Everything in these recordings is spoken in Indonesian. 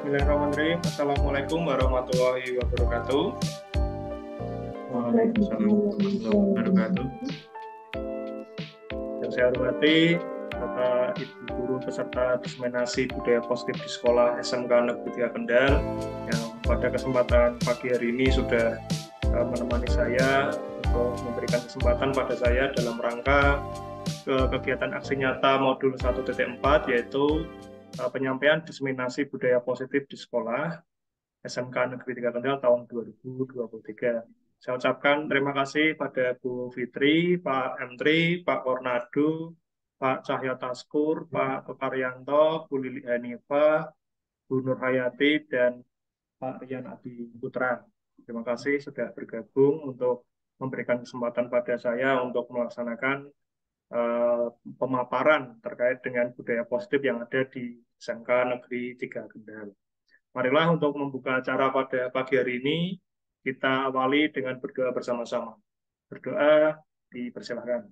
Bismillahirrahmanirrahim. Assalamualaikum warahmatullahi wabarakatuh. Waalaikumsalam warahmatullahi wabarakatuh. Yang saya hormati Bapak Ibu Guru peserta diseminasi budaya positif di sekolah SMK Negeri 3 Kendal yang pada kesempatan pagi hari ini sudah menemani saya untuk memberikan kesempatan pada saya dalam rangka kegiatan aksi nyata modul 1.4 yaitu penyampaian diseminasi budaya positif di sekolah SMK Negeri 3 Kendal tahun 2023. Saya ucapkan terima kasih pada Bu Fitri, Pak Menteri, Pak Kornado, Pak Cahyo Taskur, Pak Tokaryanto, Bu Lili Hanifah, Bu Nur Hayati, dan Pak Rian Adi Putra. Terima kasih sudah bergabung untuk memberikan kesempatan pada saya untuk melaksanakan pemaparan terkait dengan budaya positif yang ada di SMK Negeri 3 Kendal. Marilah untuk membuka acara pada pagi hari ini, kita awali dengan berdoa bersama-sama. Berdoa dipersilahkan.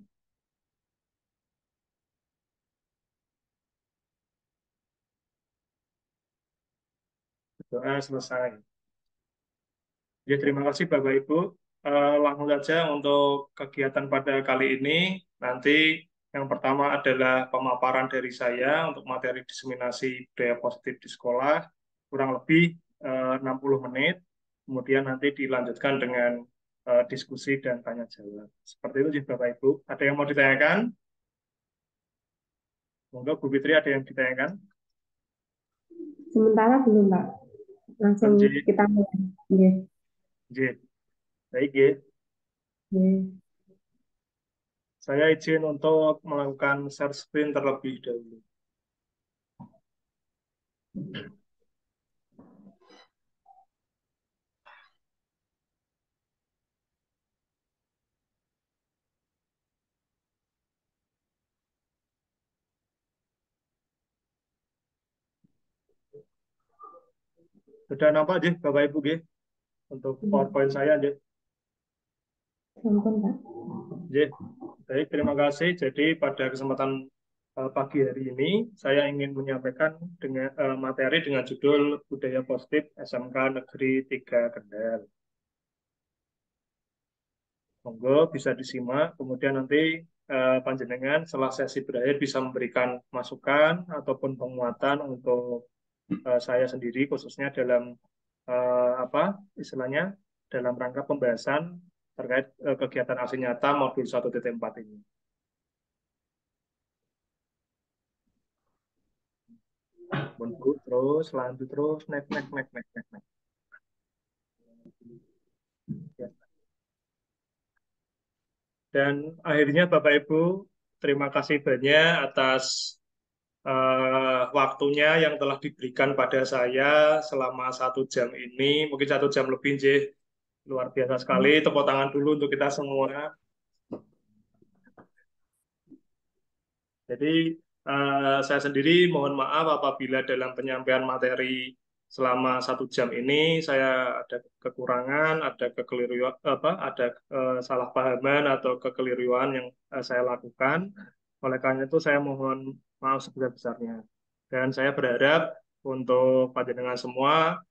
Berdoa selesai. Ya, terima kasih Bapak Ibu. Langsung saja untuk kegiatan pada kali ini, nanti yang pertama adalah pemaparan dari saya untuk materi diseminasi budaya positif di sekolah, kurang lebih 60 menit, kemudian nanti dilanjutkan dengan diskusi dan tanya jawab. Seperti itu sih Bapak Ibu. Ada yang mau ditanyakan? Monggo Bu Fitri, ada yang ditanyakan? Sementara belum, Pak. Langsung J, kita mulai. Yes. J. Baik, J. Yes. Saya izin untuk melakukan share screen terlebih dahulu. Sudah nampak, J, Bapak Ibu, J, untuk PowerPoint saya, J. Sampun, Pak. J. Baik, terima kasih. Jadi pada kesempatan pagi hari ini, saya ingin menyampaikan dengan materi dengan judul Budaya Positif SMK Negeri 3 Kendal. Monggo bisa disimak, kemudian nanti panjenengan setelah sesi berakhir bisa memberikan masukan ataupun penguatan untuk saya sendiri, khususnya dalam apa istilahnya dalam rangka pembahasan terkait kegiatan aksi nyata modul 1.4 ini. Terus lanjut terus next. Ya. Dan akhirnya Bapak Ibu, terima kasih banyak atas waktunya yang telah diberikan pada saya selama 1 jam ini, mungkin 1 jam lebih, J. Luar biasa sekali. Tepuk tangan dulu untuk kita semua. Jadi saya sendiri mohon maaf apabila dalam penyampaian materi selama 1 jam ini saya ada kekurangan, ada kekeliruan, ada salah pahaman atau kekeliruan yang saya lakukan. Oleh karena itu saya mohon maaf sebesar-besarnya. Dan saya berharap untuk panjenengan semua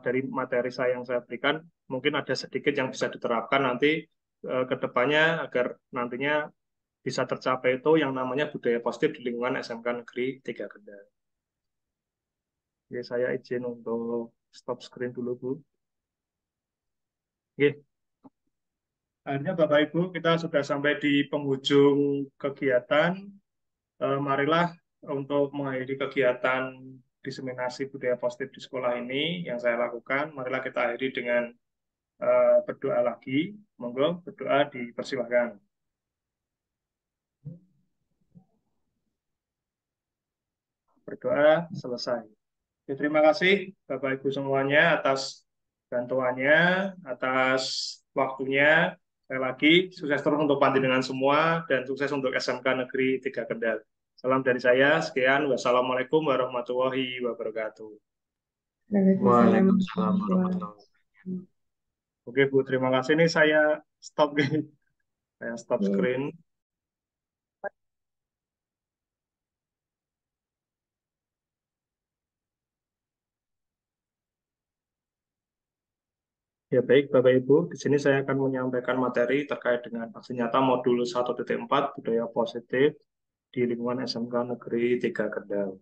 dari materi saya yang saya berikan mungkin ada sedikit yang bisa diterapkan nanti ke depannya agar nantinya bisa tercapai itu yang namanya budaya positif di lingkungan SMK Negeri 3 Kendal. Oke, saya izin untuk stop screen dulu, Bu. Oke, akhirnya Bapak Ibu, kita sudah sampai di penghujung kegiatan. Marilah untuk mengakhiri kegiatan diseminasi budaya positif di sekolah ini yang saya lakukan, marilah kita akhiri dengan berdoa lagi. Monggo, berdoa dipersilahkan. Berdoa selesai. Oke, terima kasih Bapak Ibu semuanya atas bantuannya, atas waktunya. Sekali lagi, sukses terus untuk panjenengan semua dan sukses untuk SMK Negeri 3 Kendal. Salam dari saya, sekian. Wassalamualaikum warahmatullahi wabarakatuh. Waalaikumsalam warahmatullahi wabarakatuh. Oke Bu, terima kasih. Ini saya stop, saya stop screen. Ya baik Bapak Ibu, di sini saya akan menyampaikan materi terkait dengan aksi nyata modul 1.4 budaya positif di lingkungan SMK Negeri 3 Kendal.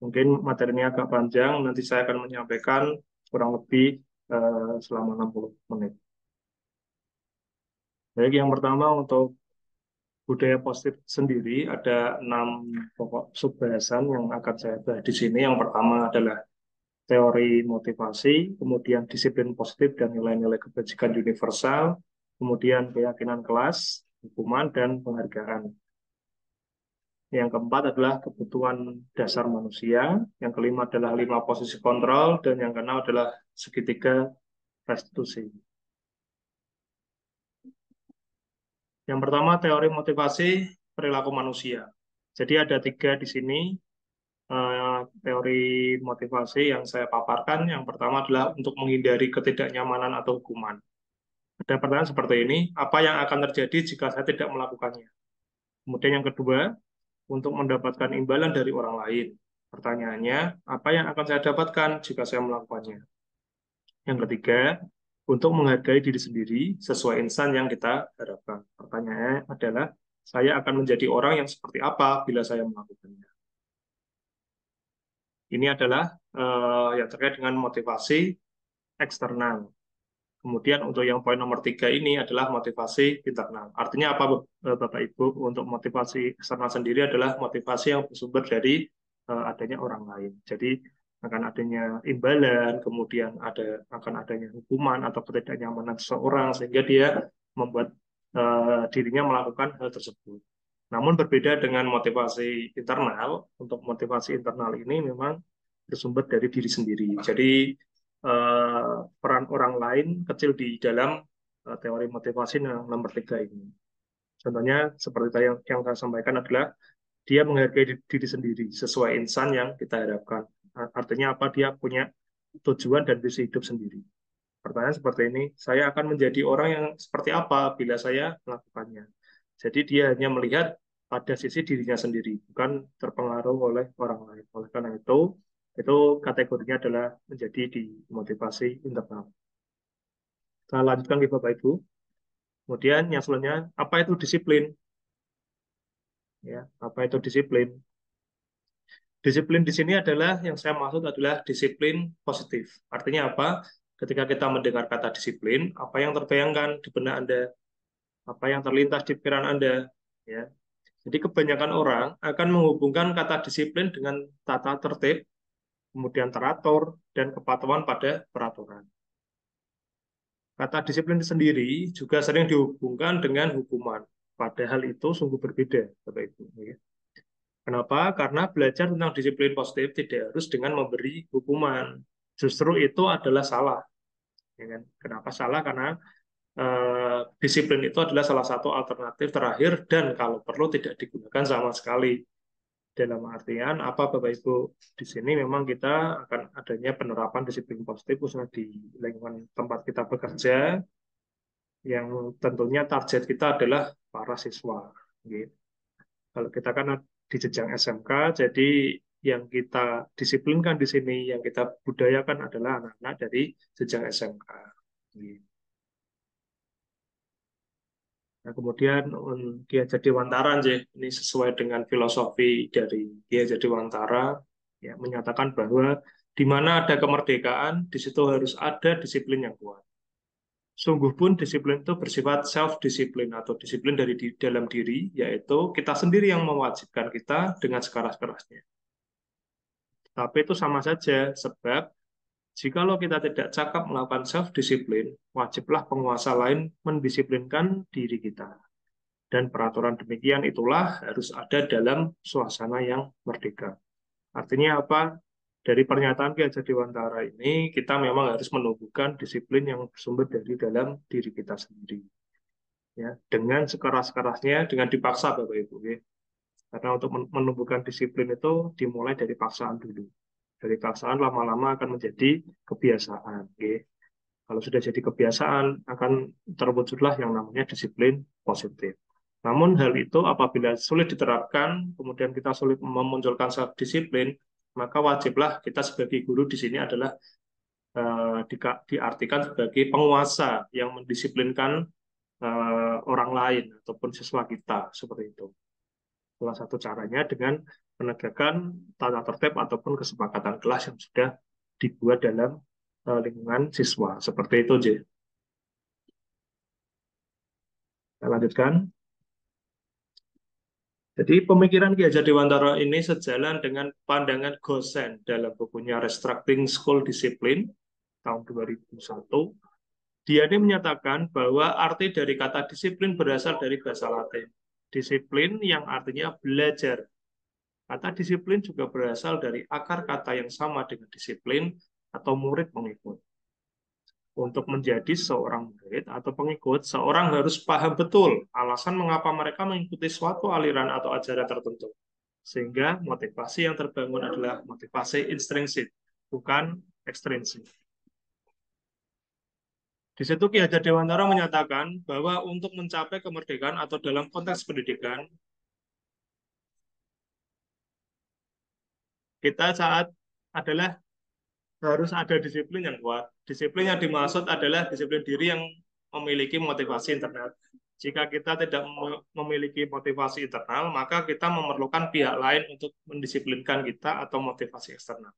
Mungkin materinya agak panjang, nanti saya akan menyampaikan kurang lebih selama 60 menit. Baik, yang pertama untuk budaya positif sendiri ada 6 pokok subbahasan yang akan saya bahas di sini. Yang pertama adalah teori motivasi, kemudian disiplin positif dan nilai-nilai kebajikan universal, kemudian keyakinan kelas, hukuman, dan penghargaan. Yang keempat adalah kebutuhan dasar manusia, yang kelima adalah 5 posisi kontrol, dan yang keenam adalah segitiga restitusi. Yang pertama, teori motivasi perilaku manusia. Jadi ada 3 di sini, teori motivasi yang saya paparkan. Yang pertama adalah untuk menghindari ketidaknyamanan atau hukuman. Ada pertanyaan seperti ini, apa yang akan terjadi jika saya tidak melakukannya? Kemudian yang kedua, untuk mendapatkan imbalan dari orang lain. Pertanyaannya, apa yang akan saya dapatkan jika saya melakukannya? Yang ketiga, untuk menghargai diri sendiri sesuai insan yang kita harapkan. Pertanyaannya adalah, saya akan menjadi orang yang seperti apa bila saya melakukannya? Ini adalah yang terkait dengan motivasi eksternal. Kemudian untuk yang poin nomor 3 ini adalah motivasi internal. Artinya apa Bapak Ibu? Untuk motivasi eksternal sendiri adalah motivasi yang bersumber dari adanya orang lain. Jadi akan adanya imbalan, kemudian akan adanya hukuman atau ketidaknyamanan seseorang sehingga dia membuat dirinya melakukan hal tersebut. Namun berbeda dengan motivasi internal, untuk motivasi internal ini memang bersumber dari diri sendiri. Jadi peran orang lain kecil di dalam teori motivasi yang nomor 3 ini. Contohnya seperti yang saya sampaikan adalah dia menghargai diri sendiri sesuai insan yang kita harapkan. Artinya apa? Dia punya tujuan dan visi hidup sendiri. Pertanyaan seperti ini, saya akan menjadi orang yang seperti apa bila saya melakukannya. Jadi dia hanya melihat pada sisi dirinya sendiri, bukan terpengaruh oleh orang lain. Oleh karena itu kategorinya adalah menjadi di motivasi internal. Kita lanjutkan ke Bapak Ibu. Kemudian yang selanjutnya, apa itu disiplin? Ya, apa itu disiplin? Disiplin di sini adalah yang saya maksud adalah disiplin positif. Artinya apa? Ketika kita mendengar kata disiplin, apa yang terbayangkan di benak Anda? Apa yang terlintas di pikiran Anda? Ya. Jadi kebanyakan orang akan menghubungkan kata disiplin dengan tata tertib, kemudian teratur, dan kepatuhan pada peraturan. Kata disiplin sendiri juga sering dihubungkan dengan hukuman. Padahal itu sungguh berbeda, Bapak Ibu. Ya. Kenapa? Karena belajar tentang disiplin positif tidak harus dengan memberi hukuman. Justru itu adalah salah. Ya kan? Kenapa salah? Karena disiplin itu adalah salah satu alternatif terakhir dan kalau perlu tidak digunakan sama sekali. Dalam artian apa Bapak Ibu? Di sini memang kita akan adanya penerapan disiplin positif khususnya di lingkungan tempat kita bekerja yang tentunya target kita adalah para siswa. Gitu. Kalau kita kan di jenjang SMK, jadi yang kita disiplinkan di sini, yang kita budayakan adalah anak-anak dari jenjang SMK. Gitu. Nah, kemudian Ki Hajar Dewantara ini sesuai dengan filosofi dari Ki Hajar Dewantara ya, menyatakan bahwa di mana ada kemerdekaan, di situ harus ada disiplin yang kuat. Sungguh pun disiplin itu bersifat self-disiplin atau disiplin dari dalam diri, yaitu kita sendiri yang mewajibkan kita dengan sekeras-kerasnya. Tapi itu sama saja, sebab jikalau kita tidak cakap melakukan self-disiplin, wajiblah penguasa lain mendisiplinkan diri kita. Dan peraturan demikian itulah harus ada dalam suasana yang merdeka. Artinya apa? Dari pernyataan Ki Hajar Dewantara ini, kita memang harus menumbuhkan disiplin yang bersumber dari dalam diri kita sendiri. Ya, dengan sekeras-kerasnya, dengan dipaksa Bapak Ibu. Ya. Karena untuk menumbuhkan disiplin itu dimulai dari paksaan dulu. Dari paksaan lama-lama akan menjadi kebiasaan. Ya. Kalau sudah jadi kebiasaan, akan terwujudlah yang namanya disiplin positif. Namun hal itu apabila sulit diterapkan, kemudian kita sulit memunculkan self disiplin, maka wajiblah kita sebagai guru di sini adalah diartikan sebagai penguasa yang mendisiplinkan orang lain ataupun siswa kita seperti itu. Salah satu caranya dengan penegakan tata tertib ataupun kesepakatan kelas yang sudah dibuat dalam lingkungan siswa. Seperti itu, J. Kita lanjutkan. Jadi pemikiran Ki Hajar Dewantara ini sejalan dengan pandangan Gosen dalam bukunya Restructuring School Discipline tahun 2001. Dia ini menyatakan bahwa arti dari kata disiplin berasal dari bahasa Latin. Disiplin yang artinya belajar. Kata disiplin juga berasal dari akar kata yang sama dengan disiplin atau murid pengikut. Untuk menjadi seorang murid atau pengikut, seorang harus paham betul alasan mengapa mereka mengikuti suatu aliran atau ajaran tertentu. Sehingga motivasi yang terbangun adalah motivasi intrinsik, bukan ekstrinsik. Di situ Ki Hajar Dewantara menyatakan bahwa untuk mencapai kemerdekaan atau dalam konteks pendidikan, kita saat adalah harus ada disiplin yang kuat. Disiplin yang dimaksud adalah disiplin diri yang memiliki motivasi internal. Jika kita tidak memiliki motivasi internal, maka kita memerlukan pihak lain untuk mendisiplinkan kita atau motivasi eksternal.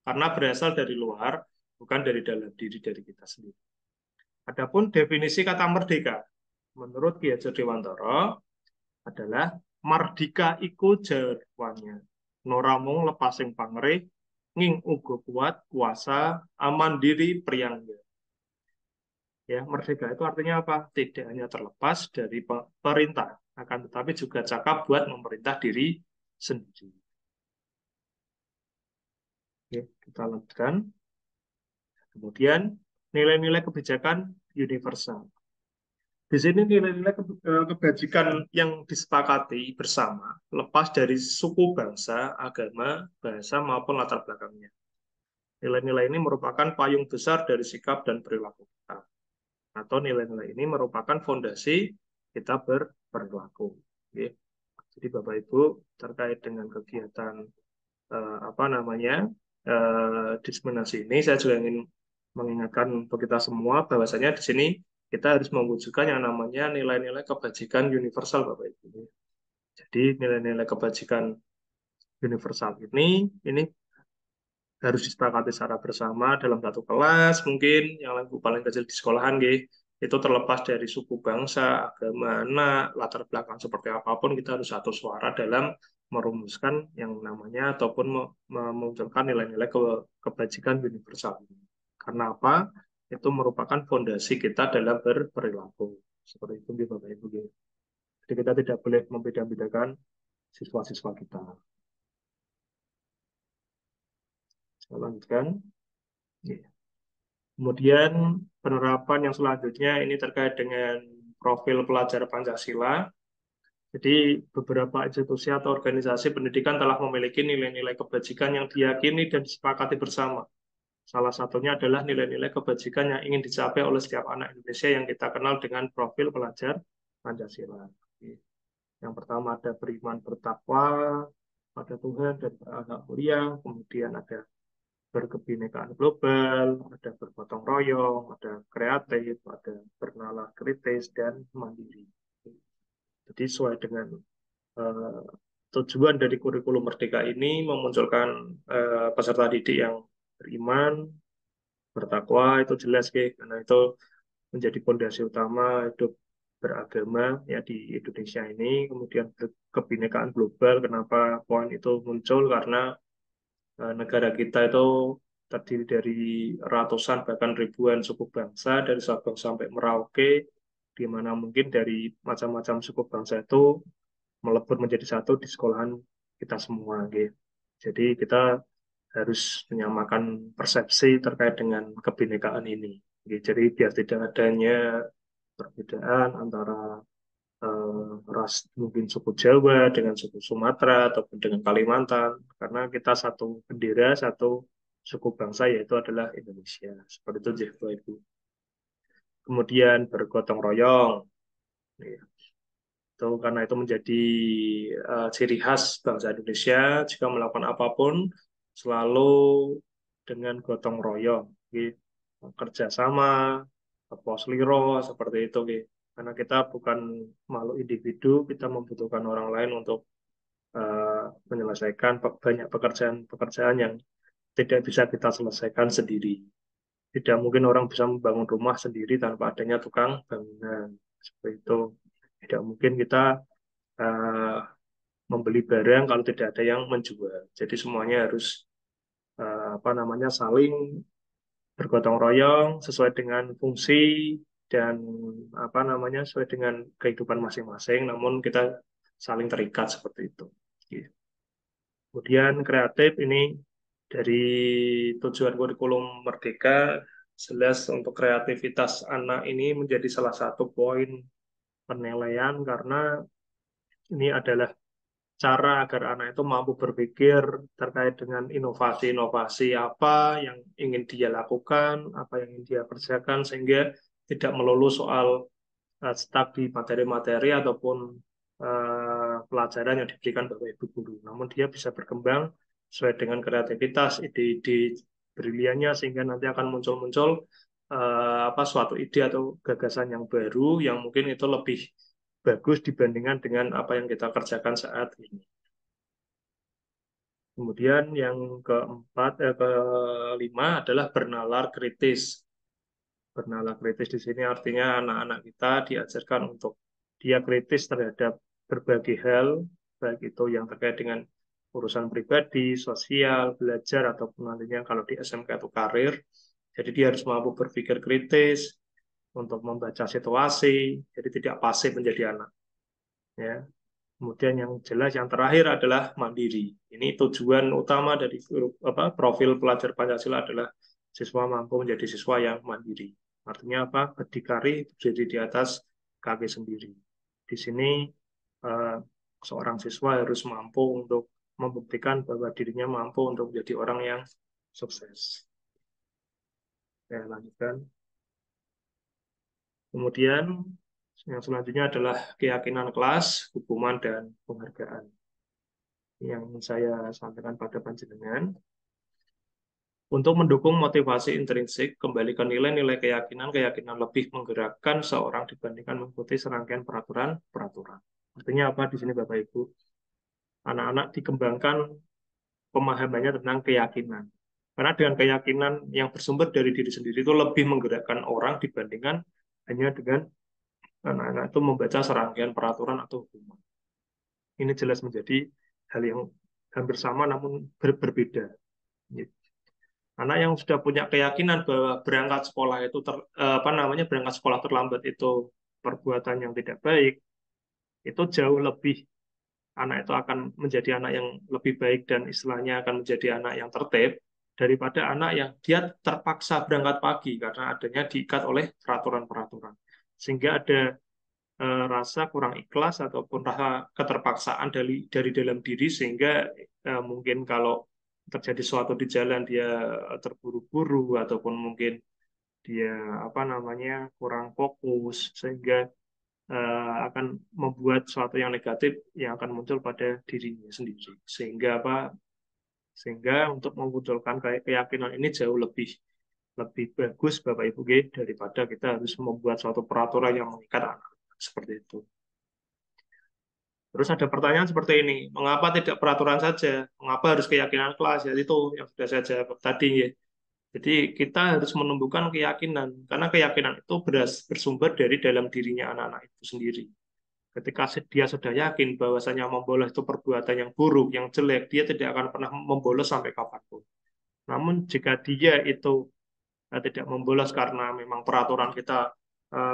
Karena berasal dari luar, bukan dari dalam diri dari kita sendiri. Adapun definisi kata merdeka, menurut Ki Hajar Dewantara, adalah mardika iku jarwane. Noramung lepasing pangerih, nging ugo kuat, kuasa, aman diri, priangga. Ya, merdeka itu artinya apa? Tidak hanya terlepas dari perintah, akan tetapi juga cakap buat memerintah diri sendiri. Oke, kita lanjutkan. Kemudian, nilai-nilai kebijakan universal. Di sini nilai-nilai kebajikan yang disepakati bersama, lepas dari suku, bangsa, agama, bahasa, maupun latar belakangnya. Nilai-nilai ini merupakan payung besar dari sikap dan perilaku kita. Atau nilai-nilai ini merupakan fondasi kita berperilaku. Oke. Jadi Bapak Ibu terkait dengan kegiatan diseminasi ini, saya juga ingin mengingatkan untuk kita semua bahwasanya di sini kita harus mewujudkan yang namanya nilai-nilai kebajikan universal, Bapak Ibu. Jadi nilai-nilai kebajikan universal ini harus disepakati secara bersama dalam satu kelas, mungkin yang paling kecil di sekolahan, itu terlepas dari suku, bangsa, agama, latar belakang seperti apapun, kita harus satu suara dalam merumuskan yang namanya ataupun memunculkan nilai-nilai kebajikan universal. Karena apa? Itu merupakan fondasi kita dalam berperilaku. Seperti itu, Bapak Ibu. Jadi kita tidak boleh membeda-bedakan siswa-siswa kita. Saya lanjutkan. Kemudian penerapan yang selanjutnya ini terkait dengan profil pelajar Pancasila. Jadi beberapa institusi atau organisasi pendidikan telah memiliki nilai-nilai kebajikan yang diyakini dan disepakati bersama. Salah satunya adalah nilai-nilai kebajikan yang ingin dicapai oleh setiap anak Indonesia yang kita kenal dengan profil pelajar Pancasila. Yang pertama ada beriman bertakwa pada Tuhan dan berakhlak mulia, kemudian ada berkebinekaan global, ada bergotong royong, ada kreatif, ada bernalar kritis, dan mandiri. Jadi sesuai dengan tujuan dari kurikulum Merdeka ini memunculkan peserta didik yang beriman, bertakwa, itu jelas, karena itu menjadi fondasi utama hidup beragama ya di Indonesia ini. Kemudian kebinekaan global, kenapa poin itu muncul? Karena negara kita itu terdiri dari ratusan bahkan ribuan suku bangsa dari Sabang sampai Merauke, di mana mungkin dari macam-macam suku bangsa itu melebur menjadi satu di sekolahan kita semua. Jadi kita harus menyamakan persepsi terkait dengan kebinekaan ini. Jadi biar tidak adanya perbedaan antara ras mungkin suku Jawa dengan suku Sumatera ataupun dengan Kalimantan, karena kita satu bendera, satu suku bangsa, yaitu adalah Indonesia. Seperti itu, Bapak Ibu. Kemudian bergotong royong, itu karena itu menjadi ciri khas bangsa Indonesia. Jika melakukan apapun selalu dengan gotong royong. Gitu. Kerjasama, posliro seperti itu, gitu. Karena kita bukan makhluk individu, kita membutuhkan orang lain untuk menyelesaikan banyak pekerjaan-pekerjaan yang tidak bisa kita selesaikan sendiri. Tidak mungkin orang bisa membangun rumah sendiri tanpa adanya tukang bangunan. Seperti itu. Tidak mungkin kita eh, membeli barang kalau tidak ada yang menjual. Jadi semuanya harus apa namanya saling bergotong royong sesuai dengan fungsi dan apa namanya sesuai dengan kehidupan masing-masing. Namun kita saling terikat seperti itu. Kemudian kreatif ini dari tujuan kurikulum Merdeka jelas untuk kreativitas anak ini menjadi salah satu poin penilaian karena ini adalah cara agar anak itu mampu berpikir terkait dengan inovasi-inovasi apa yang ingin dia lakukan, apa yang ingin dia kerjakan, sehingga tidak melulu soal stuck di materi-materi ataupun pelajaran yang diberikan Bapak Ibu guru. Namun dia bisa berkembang sesuai dengan kreativitas, ide-ide briliannya, sehingga nanti akan muncul-muncul apa suatu ide atau gagasan yang baru yang mungkin itu lebih bagus dibandingkan dengan apa yang kita kerjakan saat ini. Kemudian yang kelima adalah bernalar kritis. Bernalar kritis di sini artinya anak-anak kita diajarkan untuk dia kritis terhadap berbagai hal, baik itu yang terkait dengan urusan pribadi, sosial, belajar, ataupun nantinya kalau di SMK itu karir. Jadi dia harus mampu berpikir kritis untuk membaca situasi, jadi tidak pasif menjadi anak. Ya. Kemudian yang jelas yang terakhir adalah mandiri. Ini tujuan utama dari profil pelajar Pancasila adalah siswa mampu menjadi siswa yang mandiri. Artinya apa? Berdikari, berdiri di atas kaki sendiri. Di sini seorang siswa harus mampu untuk membuktikan bahwa dirinya mampu untuk menjadi orang yang sukses. Saya lanjutkan. Kemudian yang selanjutnya adalah keyakinan kelas, hukuman, dan penghargaan. Yang saya sampaikan pada panjenengan. Untuk mendukung motivasi intrinsik, kembali ke nilai-nilai keyakinan lebih menggerakkan seorang dibandingkan mengikuti serangkaian peraturan-peraturan. Artinya apa di sini Bapak Ibu? Anak-anak dikembangkan pemahamannya tentang keyakinan. Karena dengan keyakinan yang bersumber dari diri sendiri itu lebih menggerakkan orang dibandingkan hanya dengan anak-anak itu membaca serangkaian peraturan atau hukuman. Ini jelas menjadi hal yang hampir sama namun berbeda. Anak yang sudah punya keyakinan bahwa berangkat sekolah itu berangkat sekolah terlambat itu perbuatan yang tidak baik, itu jauh lebih anak itu akan menjadi anak yang lebih baik dan istilahnya akan menjadi anak yang tertib daripada anak yang dia terpaksa berangkat pagi karena adanya diikat oleh peraturan-peraturan. Sehingga ada rasa kurang ikhlas ataupun rasa keterpaksaan dari dalam diri sehingga mungkin kalau terjadi sesuatu di jalan dia terburu-buru ataupun mungkin dia apa namanya kurang fokus sehingga akan membuat sesuatu yang negatif yang akan muncul pada dirinya sendiri sehingga sehingga untuk memunculkan keyakinan ini jauh lebih bagus Bapak Ibu daripada kita harus membuat suatu peraturan yang mengikat anak seperti itu. Terus ada pertanyaan seperti ini, mengapa tidak peraturan saja? Mengapa harus keyakinan kelas? Ya itu yang sudah saya jawab tadi ya. Jadi kita harus menumbuhkan keyakinan, karena keyakinan itu bersumber dari dalam dirinya anak-anak itu sendiri. Ketika dia sudah yakin bahwasanya membolos itu perbuatan yang buruk, yang jelek, dia tidak akan pernah membolos sampai kapanpun. Namun jika dia itu tidak membolos karena memang peraturan kita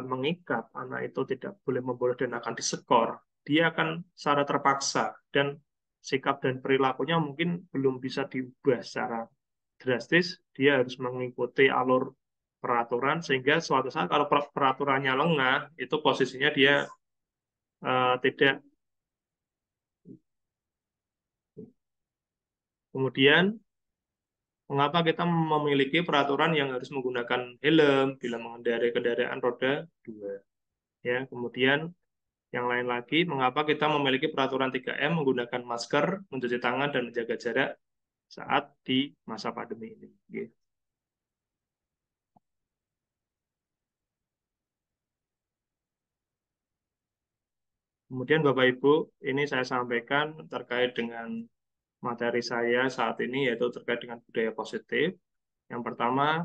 mengikat, anak itu tidak boleh membolos dan akan disekor, dia akan secara terpaksa dan sikap dan perilakunya mungkin belum bisa diubah secara drastis, dia harus mengikuti alur peraturan sehingga suatu saat kalau peraturannya lengah, itu posisinya dia tidak. Kemudian mengapa kita memiliki peraturan yang harus menggunakan helm bila mengendarai kendaraan roda 2? Ya, kemudian yang lain lagi, mengapa kita memiliki peraturan 3M menggunakan masker, mencuci tangan, dan menjaga jarak saat di masa pandemi ini. Kemudian Bapak Ibu, ini saya sampaikan terkait dengan materi saya saat ini, yaitu terkait dengan budaya positif. Yang pertama,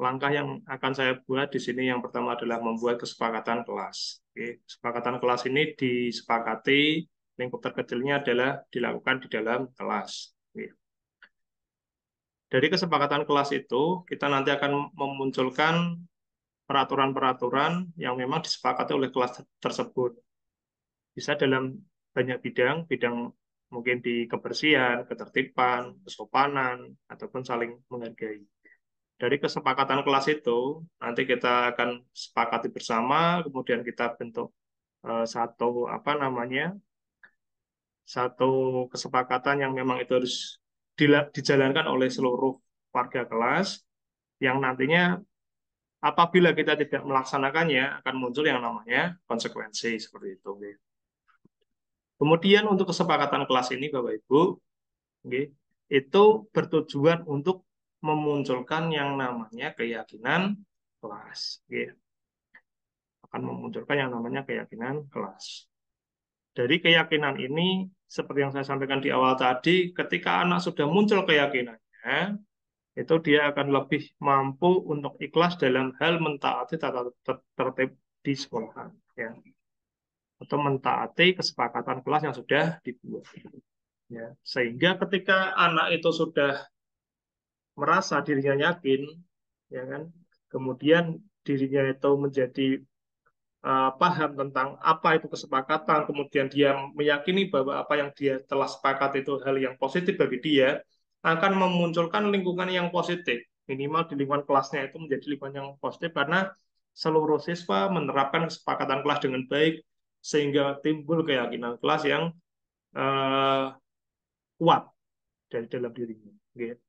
langkah yang akan saya buat di sini yang pertama adalah membuat kesepakatan kelas. Oke, kesepakatan kelas ini disepakati, lingkup terkecilnya adalah dilakukan di dalam kelas. Oke. Dari kesepakatan kelas itu, kita nanti akan memunculkan peraturan-peraturan yang memang disepakati oleh kelas tersebut. Bisa dalam banyak bidang, bidang mungkin di kebersihan, ketertiban, kesopanan, ataupun saling menghargai. Dari kesepakatan kelas itu, nanti kita akan sepakati bersama, kemudian kita bentuk satu kesepakatan yang memang itu harus dijalankan oleh seluruh warga kelas, yang nantinya apabila kita tidak melaksanakannya akan muncul yang namanya konsekuensi seperti itu. Kemudian untuk kesepakatan kelas ini, Bapak Ibu, itu bertujuan untuk memunculkan yang namanya keyakinan kelas. Akan memunculkan yang namanya keyakinan kelas. Dari keyakinan ini, seperti yang saya sampaikan di awal tadi, ketika anak sudah muncul keyakinannya, itu dia akan lebih mampu untuk ikhlas dalam hal mentaati tata tertib di sekolahan, ya, atau mentaati kesepakatan kelas yang sudah dibuat. Ya, sehingga ketika anak itu sudah merasa dirinya yakin, ya kan, kemudian dirinya itu menjadi paham tentang apa itu kesepakatan, kemudian dia meyakini bahwa apa yang dia telah sepakat itu hal yang positif bagi dia, akan memunculkan lingkungan yang positif. Minimal di lingkungan kelasnya itu menjadi lingkungan yang positif karena seluruh siswa menerapkan kesepakatan kelas dengan baik, sehingga timbul keyakinan kelas yang kuat dari dalam dirinya. Gitu.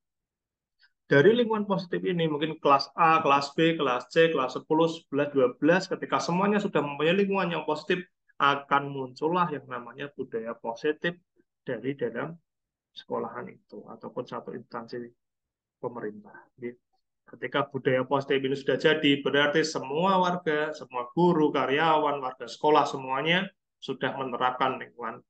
Dari lingkungan positif ini, mungkin kelas A, kelas B, kelas C, kelas 10, 11, 12, ketika semuanya sudah mempunyai lingkungan yang positif, akan muncullah yang namanya budaya positif dari dalam sekolahan itu, ataupun satu instansi pemerintah. Ketika budaya positif ini sudah jadi, berarti semua warga, semua guru, karyawan, warga sekolah, semuanya sudah menerapkan lingkungan,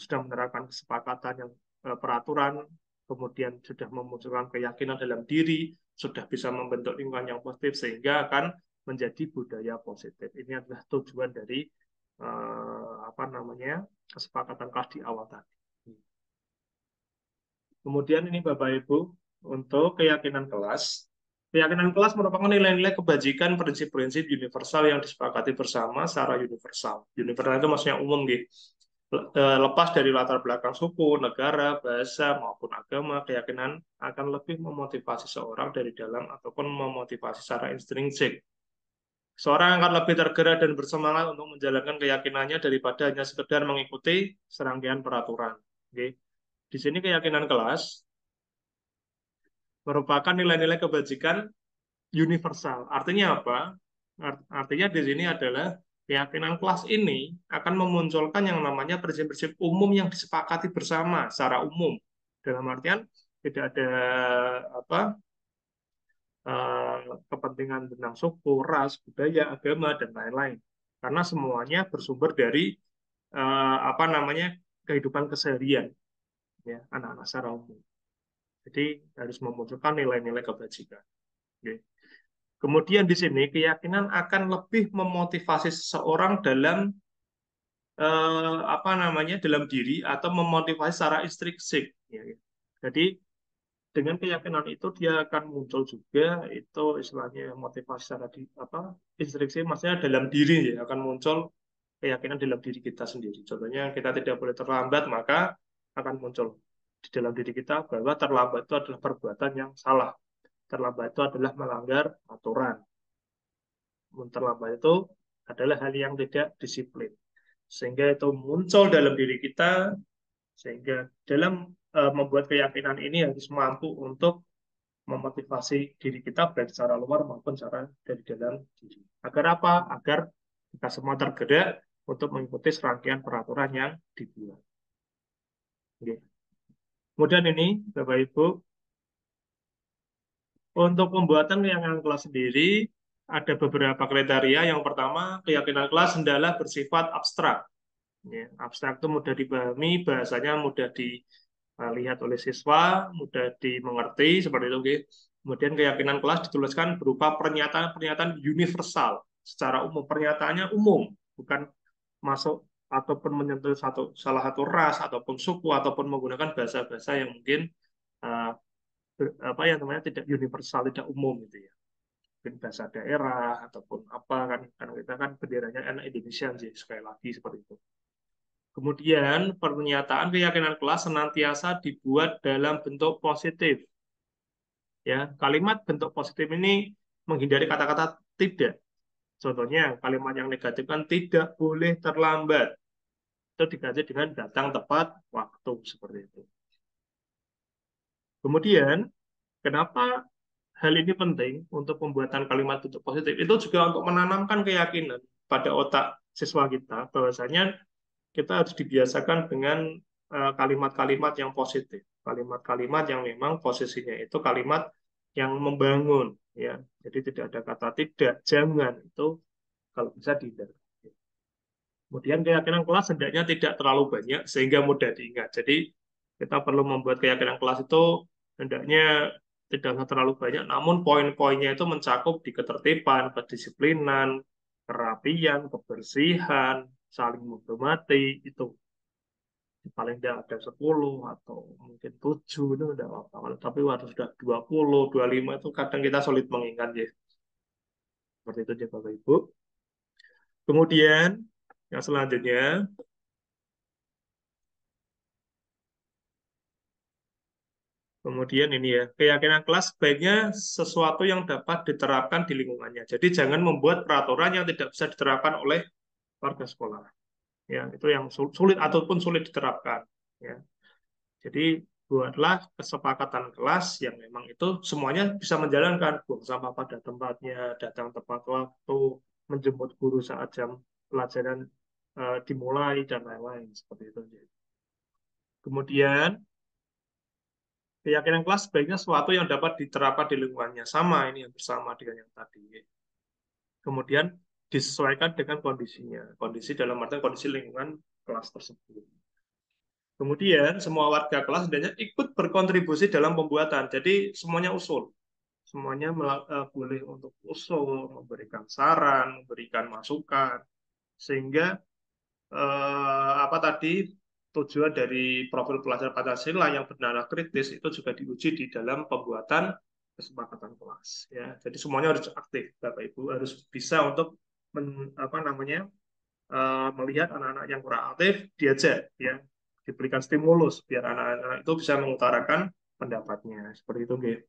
sudah menerapkan kesepakatan yang peraturan, kemudian sudah memunculkan keyakinan dalam diri, sudah bisa membentuk lingkungan yang positif, sehingga akan menjadi budaya positif. Ini adalah tujuan dari kesepakatan kelas di awal tadi. Kemudian ini Bapak Ibu, untuk keyakinan kelas. Keyakinan kelas merupakan nilai-nilai kebajikan, prinsip-prinsip universal yang disepakati bersama secara universal. Universal itu maksudnya umum, gitu. Lepas dari latar belakang suku, negara, bahasa, maupun agama, keyakinan akan lebih memotivasi seorang dari dalam ataupun memotivasi secara intrinsik. Seorang akan lebih tergerak dan bersemangat untuk menjalankan keyakinannya daripada hanya sekedar mengikuti serangkaian peraturan. Di sini keyakinan kelas merupakan nilai-nilai kebajikan universal. Artinya apa? Artinya di sini adalah keyakinan kelas ini akan memunculkan yang namanya prinsip-prinsip umum yang disepakati bersama secara umum. Dalam artian tidak ada kepentingan tentang suku, ras, budaya, agama, dan lain-lain. Karena semuanya bersumber dari kehidupan keseharian, ya, anak-anak secara umum. Jadi harus memunculkan nilai-nilai kebajikan. Okay. Kemudian di sini keyakinan akan lebih memotivasi seseorang dalam dalam diri atau memotivasi secara intrinsik. Ya. Jadi dengan keyakinan itu dia akan muncul juga itu istilahnya motivasi secara intrinsik, maksudnya dalam diri, ya, akan muncul keyakinan dalam diri kita sendiri. Contohnya kita tidak boleh terlambat, maka akan muncul di dalam diri kita bahwa terlambat itu adalah perbuatan yang salah. Terlambat itu adalah melanggar aturan. Terlambat itu adalah hal yang tidak disiplin. Sehingga itu muncul dalam diri kita, sehingga dalam membuat keyakinan ini harus mampu untuk memotivasi diri kita baik secara luar maupun secara dari dalam diri. Agar apa? Agar kita semua tergerak untuk mengikuti serangkaian peraturan yang dibuat. Oke. Kemudian ini, Bapak Ibu, untuk pembuatan keyakinan kelas sendiri, ada beberapa kriteria. Yang pertama, keyakinan kelas hendaklah bersifat abstrak. Ya, abstrak itu mudah dipahami, bahasanya mudah dilihat oleh siswa, mudah dimengerti seperti itu. Oke. Kemudian keyakinan kelas dituliskan berupa pernyataan-pernyataan universal secara umum. Pernyataannya umum, bukan masuk ataupun menyentuh salah satu ras ataupun suku ataupun menggunakan bahasa-bahasa yang mungkin uh, apa yang namanya tidak universal, tidak umum gitu ya. Mungkin bahasa daerah ataupun apa kan, karena kita kan benderanya anak Indonesia sih sekali lagi seperti itu. Kemudian pernyataan keyakinan kelas senantiasa dibuat dalam bentuk positif. Ya, kalimat bentuk positif ini menghindari kata-kata tidak. Contohnya kalimat yang negatif kan tidak boleh terlambat. Itu diganti dengan datang tepat waktu seperti itu. Kemudian, kenapa hal ini penting untuk pembuatan kalimat bentuk positif? Itu juga untuk menanamkan keyakinan pada otak siswa kita bahwasanya kita harus dibiasakan dengan kalimat-kalimat yang positif, kalimat-kalimat yang memang posisinya itu kalimat yang membangun, ya. Jadi tidak ada kata tidak, jangan itu kalau bisa dihindari. Kemudian keyakinan kelas hendaknya tidak terlalu banyak sehingga mudah diingat. Jadi kita perlu membuat keyakinan kelas itu hendaknya tidak terlalu banyak, namun poin-poinnya itu mencakup di ketertiban, kedisiplinan, kerapian, kebersihan, saling menghormati, itu paling tidak ada 10 atau mungkin 7 itu udah apa. Tapi waktu sudah 20, 25 itu kadang kita sulit mengingat ya. Seperti itu ya Bapak Ibu. Kemudian yang selanjutnya, kemudian ini ya, keyakinan kelas sebaiknya sesuatu yang dapat diterapkan di lingkungannya. Jadi jangan membuat peraturan yang tidak bisa diterapkan oleh warga sekolah. Ya, itu yang sulit ataupun sulit diterapkan. Ya. Jadi buatlah kesepakatan kelas yang memang itu semuanya bisa menjalankan, buang sampah pada tempatnya, datang tepat waktu, menjemput guru saat jam pelajaran dimulai dan lain-lain seperti itu. Kemudian keyakinan kelas sebaiknya sesuatu yang dapat diterapkan di lingkungannya, sama ini yang bersama dengan yang tadi. Kemudian disesuaikan dengan kondisinya, kondisi dalam artian kondisi lingkungan kelas tersebut. Kemudian semua warga kelas hendaknya ikut berkontribusi dalam pembuatan. Jadi semuanya usul, semuanya boleh untuk usul, memberikan saran, memberikan masukan, sehingga apa tadi tujuan dari profil pelajar Pancasila yang bernada kritis itu juga diuji di dalam pembuatan kesepakatan kelas. Ya, jadi semuanya harus aktif, Bapak Ibu harus bisa untuk apa namanya melihat anak-anak yang kurang aktif diajak, ya diberikan stimulus biar anak-anak itu bisa mengutarakan pendapatnya seperti itu, gitu.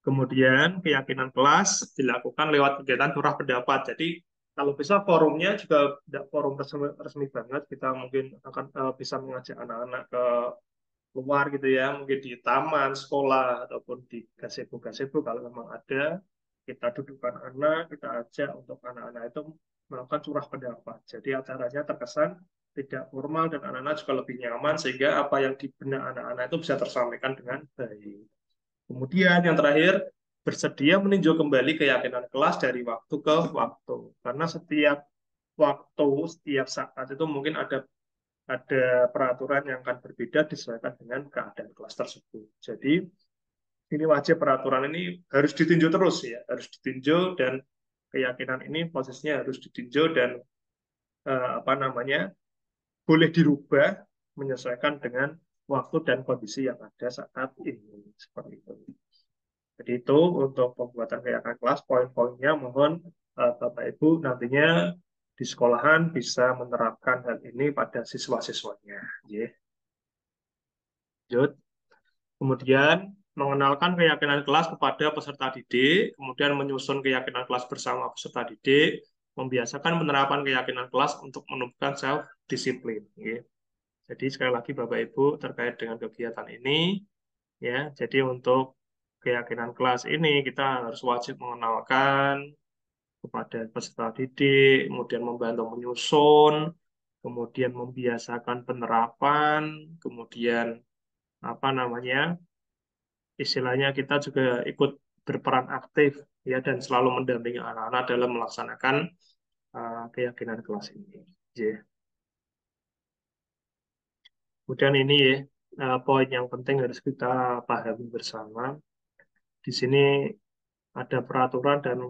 Kemudian keyakinan kelas dilakukan lewat kegiatan curah pendapat. Jadi kalau bisa forumnya juga tidak forum resmi, resmi banget. Kita mungkin akan bisa mengajak anak-anak ke luar gitu ya, mungkin di taman sekolah ataupun di gazebo-gazebo kalau memang ada. Kita dudukkan anak, kita ajak untuk anak-anak itu melakukan curah pendapat. Jadi acaranya terkesan tidak formal dan anak-anak juga lebih nyaman sehingga apa yang di benak anak-anak itu bisa tersampaikan dengan baik. Kemudian yang terakhir, bersedia meninjau kembali keyakinan kelas dari waktu ke waktu. Karena setiap waktu, setiap saat itu mungkin ada peraturan yang akan berbeda disesuaikan dengan keadaan kelas tersebut. Jadi ini wajib peraturan ini harus ditinjau terus ya, harus ditinjau dan keyakinan ini posisinya harus ditinjau dan apa namanya boleh dirubah menyesuaikan dengan waktu dan kondisi yang ada saat ini seperti itu. Jadi itu untuk pembuatan keyakinan kelas, poin-poinnya mohon Bapak Ibu nantinya di sekolahan bisa menerapkan hal ini pada siswa-siswanya. Yeah. Lanjut. Kemudian mengenalkan keyakinan kelas kepada peserta didik, kemudian menyusun keyakinan kelas bersama peserta didik, membiasakan penerapan keyakinan kelas untuk menumbuhkan self-disiplin. Yeah. Jadi sekali lagi Bapak Ibu terkait dengan kegiatan ini, ya. Jadi untuk keyakinan kelas ini kita harus wajib mengenalkan kepada peserta didik, kemudian membantu menyusun, kemudian membiasakan penerapan, kemudian apa namanya istilahnya kita juga ikut berperan aktif ya dan selalu mendampingi anak-anak dalam melaksanakan keyakinan kelas ini. Yeah. Kemudian ini ya, poin yang penting harus kita pahami bersama. Di sini ada peraturan dan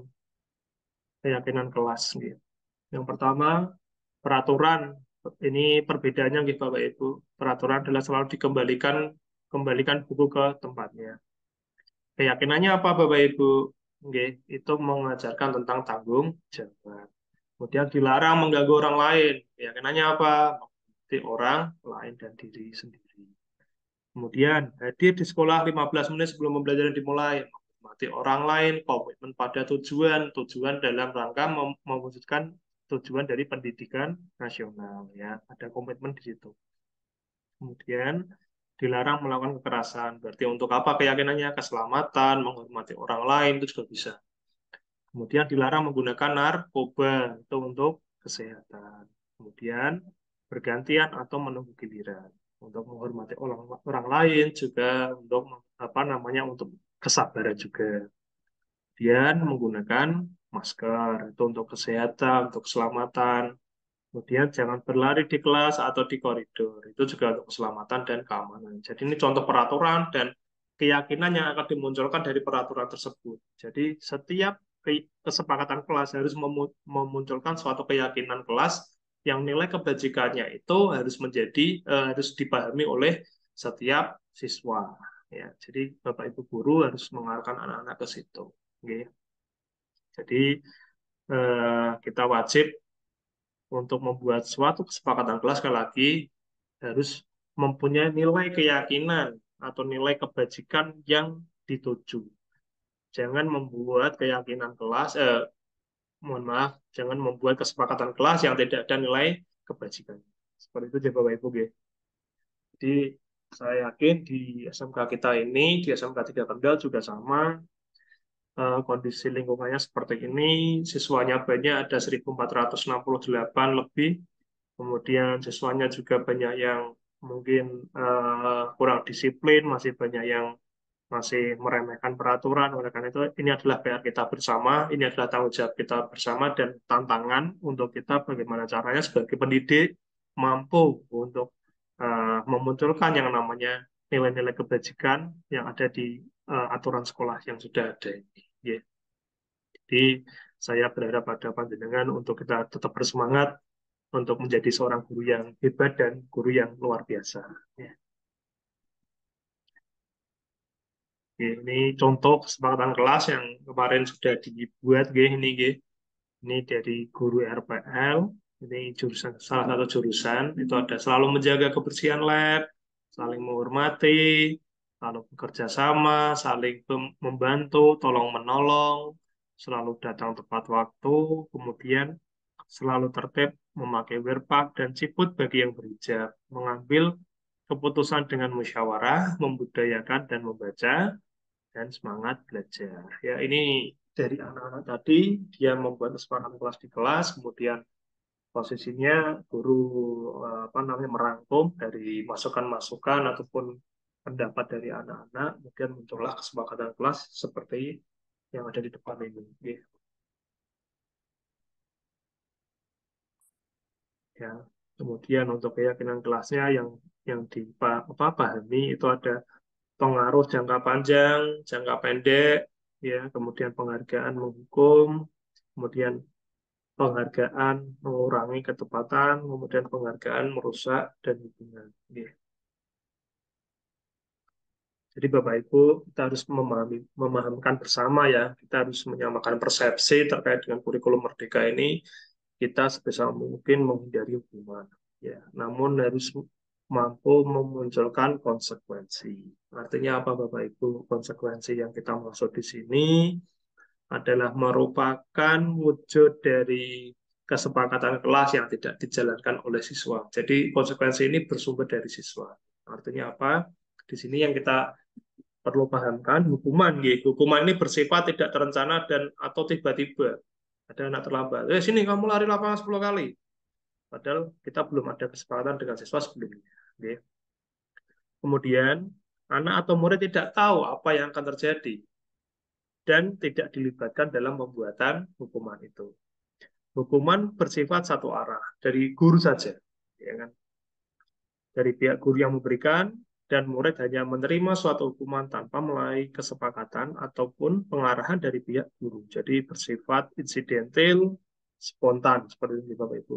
keyakinan kelas. Gitu. Yang pertama, peraturan. Ini perbedaannya gitu Bapak Ibu. Peraturan adalah selalu kembalikan buku ke tempatnya. Keyakinannya apa Bapak Ibu? Nggih, itu mengajarkan tentang tanggung jawab. Kemudian dilarang mengganggu orang lain. Keyakinannya apa? Menghormati orang lain dan diri sendiri. Kemudian hadir di sekolah 15 menit sebelum pembelajaran dimulai. Menghormati orang lain, komitmen pada tujuan dalam rangka mewujudkan tujuan dari pendidikan nasional. Ya, ada komitmen di situ. Kemudian dilarang melakukan kekerasan. Berarti untuk apa keyakinannya? Keselamatan, menghormati orang lain, itu juga bisa. Kemudian dilarang menggunakan narkoba, itu untuk kesehatan. Kemudian bergantian atau menunggu giliran. Untuk menghormati orang lain juga untuk apa namanya untuk kesabaran juga. Kemudian menggunakan masker, itu untuk kesehatan, untuk keselamatan. Kemudian jangan berlari di kelas atau di koridor. Itu juga untuk keselamatan dan keamanan. Jadi ini contoh peraturan dan keyakinan yang akan dimunculkan dari peraturan tersebut. Jadi setiap kesepakatan kelas harus memunculkan suatu keyakinan kelas yang nilai kebajikannya itu harus dipahami oleh setiap siswa. Ya, jadi Bapak Ibu guru harus mengarahkan anak-anak ke situ. Oke. Jadi kita wajib untuk membuat suatu kesepakatan kelas sekali lagi harus mempunyai nilai keyakinan atau nilai kebajikan yang dituju. Jangan membuat keyakinan kelas, mohon maaf, jangan membuat kesepakatan kelas yang tidak ada nilai kebajikan. Seperti itu ya Bapak Ibu. Jadi saya yakin di SMK kita ini, di SMK 3 Kendal juga sama, kondisi lingkungannya seperti ini, siswanya banyak ada 1.468 lebih, kemudian siswanya juga banyak yang mungkin kurang disiplin, masih banyak yang masih meremehkan peraturan. Oleh karena itu, ini adalah PR kita bersama, ini adalah tanggung jawab kita bersama dan tantangan untuk kita bagaimana caranya sebagai pendidik mampu untuk memunculkan yang namanya nilai-nilai kebajikan yang ada di aturan sekolah yang sudah ada ini. Yeah. Jadi saya berharap pada panjenengan untuk kita tetap bersemangat untuk menjadi seorang guru yang hebat dan guru yang luar biasa. Ya. Ini contoh kesepakatan kelas yang kemarin sudah dibuat, ini. Ini dari guru RPL. Ini jurusan salah satu jurusan itu ada selalu menjaga kebersihan lab, saling menghormati, selalu bekerja sama, saling membantu, tolong menolong, selalu datang tepat waktu, kemudian selalu tertib, memakai werpak dan ciput bagi yang berhijab, mengambil keputusan dengan musyawarah, membudayakan dan membaca, dan semangat belajar. Ya, ini dari anak-anak tadi, dia membuat kesepakatan kelas di kelas, kemudian posisinya guru apa namanya merangkum dari masukan-masukan ataupun pendapat dari anak-anak, kemudian muncullah kesepakatan kelas seperti yang ada di depan ini. Ya, kemudian untuk keyakinan kelasnya yang dipahami itu ada pengaruh jangka panjang, jangka pendek, ya, kemudian penghargaan menghukum, kemudian penghargaan mengurangi ketepatan, kemudian penghargaan merusak dan hubungan. Ya. Jadi Bapak Ibu kita harus memahamkan bersama ya, kita harus menyamakan persepsi terkait dengan kurikulum Merdeka ini. Kita sebisa mungkin menghindari hukuman. Ya, namun harus mampu memunculkan konsekuensi. Artinya apa Bapak Ibu? Konsekuensi yang kita maksud di sini adalah merupakan wujud dari kesepakatan kelas yang tidak dijalankan oleh siswa. Jadi konsekuensi ini bersumber dari siswa. Artinya apa? Di sini yang kita perlu pahamkan hukuman. Hukuman ini bersifat tidak terencana dan atau tiba-tiba. Ada anak terlambat. Sini kamu lari lapangan 10 kali. Padahal kita belum ada kesepakatan dengan siswa sebelumnya. Kemudian, anak atau murid tidak tahu apa yang akan terjadi dan tidak dilibatkan dalam pembuatan hukuman itu. Hukuman bersifat satu arah, dari guru saja. Ya kan? dari pihak guru yang memberikan, dan murid hanya menerima suatu hukuman tanpa melalui kesepakatan ataupun pengarahan dari pihak guru. Jadi bersifat insidental, spontan, seperti ini Bapak Ibu.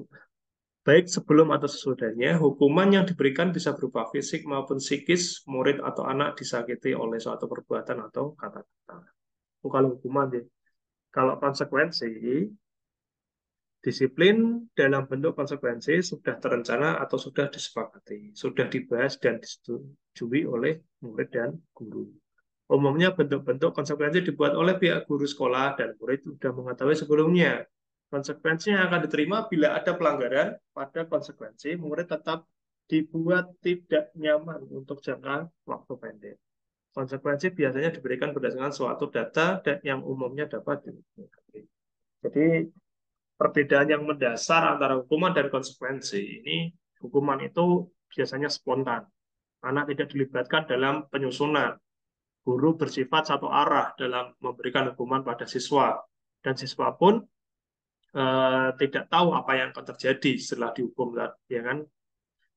Baik sebelum atau sesudahnya, hukuman yang diberikan bisa berupa fisik maupun psikis, murid atau anak disakiti oleh suatu perbuatan atau kata-kata. Itu kalau hukuman ya. Kalau konsekuensi, disiplin dalam bentuk konsekuensi sudah terencana atau sudah disepakati, sudah dibahas dan disetujui oleh murid dan guru. Umumnya bentuk-bentuk konsekuensi dibuat oleh pihak guru sekolah dan murid sudah mengetahui sebelumnya. Konsekuensi yang akan diterima bila ada pelanggaran pada konsekuensi, murid tetap dibuat tidak nyaman untuk jangka waktu pendek. Konsekuensi biasanya diberikan berdasarkan suatu data dan yang umumnya dapat dimengerti. Jadi perbedaan yang mendasar antara hukuman dan konsekuensi ini, hukuman itu biasanya spontan. Anak tidak dilibatkan dalam penyusunan. Guru bersifat satu arah dalam memberikan hukuman pada siswa. Dan siswa pun tidak tahu apa yang akan terjadi setelah dihukum, ya kan?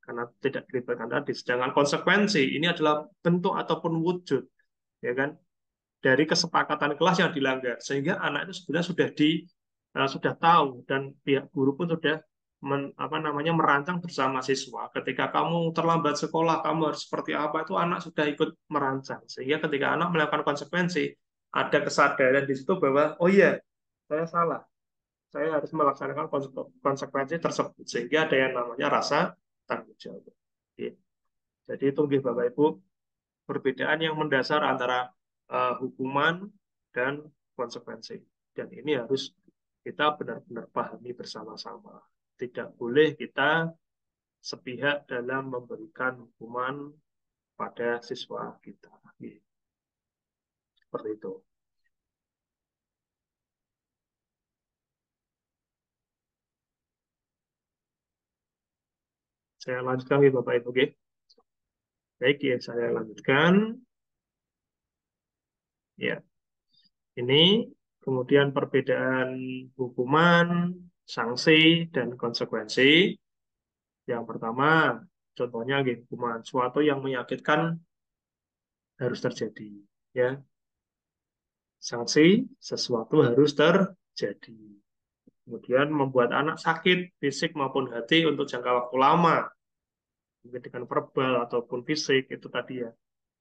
Karena tidak dilibatkan tadi. Sedangkan konsekuensi ini adalah bentuk ataupun wujud, ya kan? Dari kesepakatan kelas yang dilanggar, sehingga anak itu sebenarnya sudah tahu dan pihak guru pun sudah merancang bersama siswa. Ketika kamu terlambat sekolah, kamu harus seperti apa, itu anak sudah ikut merancang. Sehingga ketika anak melakukan konsekuensi, ada kesadaran di situ bahwa, oh iya, saya salah. Saya harus melaksanakan konsekuensi tersebut. Sehingga ada yang namanya rasa tanggung jawab. Oke. Jadi itu Bapak Ibu, perbedaan yang mendasar antara hukuman dan konsekuensi. Dan ini harus kita benar-benar pahami bersama-sama. Tidak boleh kita sepihak dalam memberikan hukuman pada siswa kita. Seperti itu. Saya lanjutkan ya Bapak Ibu. Baik ya, saya lanjutkan. Ya, ini kemudian perbedaan hukuman, sanksi, dan konsekuensi. Yang pertama, contohnya hukuman suatu yang menyakitkan harus terjadi. Ya, sanksi sesuatu harus terjadi. Kemudian membuat anak sakit fisik maupun hati untuk jangka waktu lama, mungkin dengan verbal ataupun fisik itu tadi ya.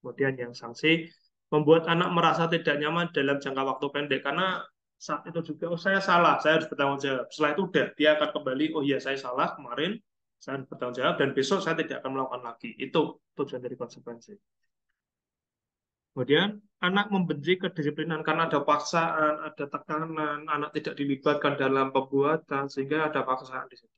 Kemudian yang sanksi membuat anak merasa tidak nyaman dalam jangka waktu pendek karena saat itu juga oh saya salah, saya harus bertanggung jawab. Setelah itu udah dia akan kembali oh iya saya salah kemarin, saya harus bertanggung jawab dan besok saya tidak akan melakukan lagi. Itu tujuan dari konsekuensi. Kemudian anak membenci kedisiplinan karena ada paksaan, ada tekanan, anak tidak dilibatkan dalam pembuatan sehingga ada paksaan di situ.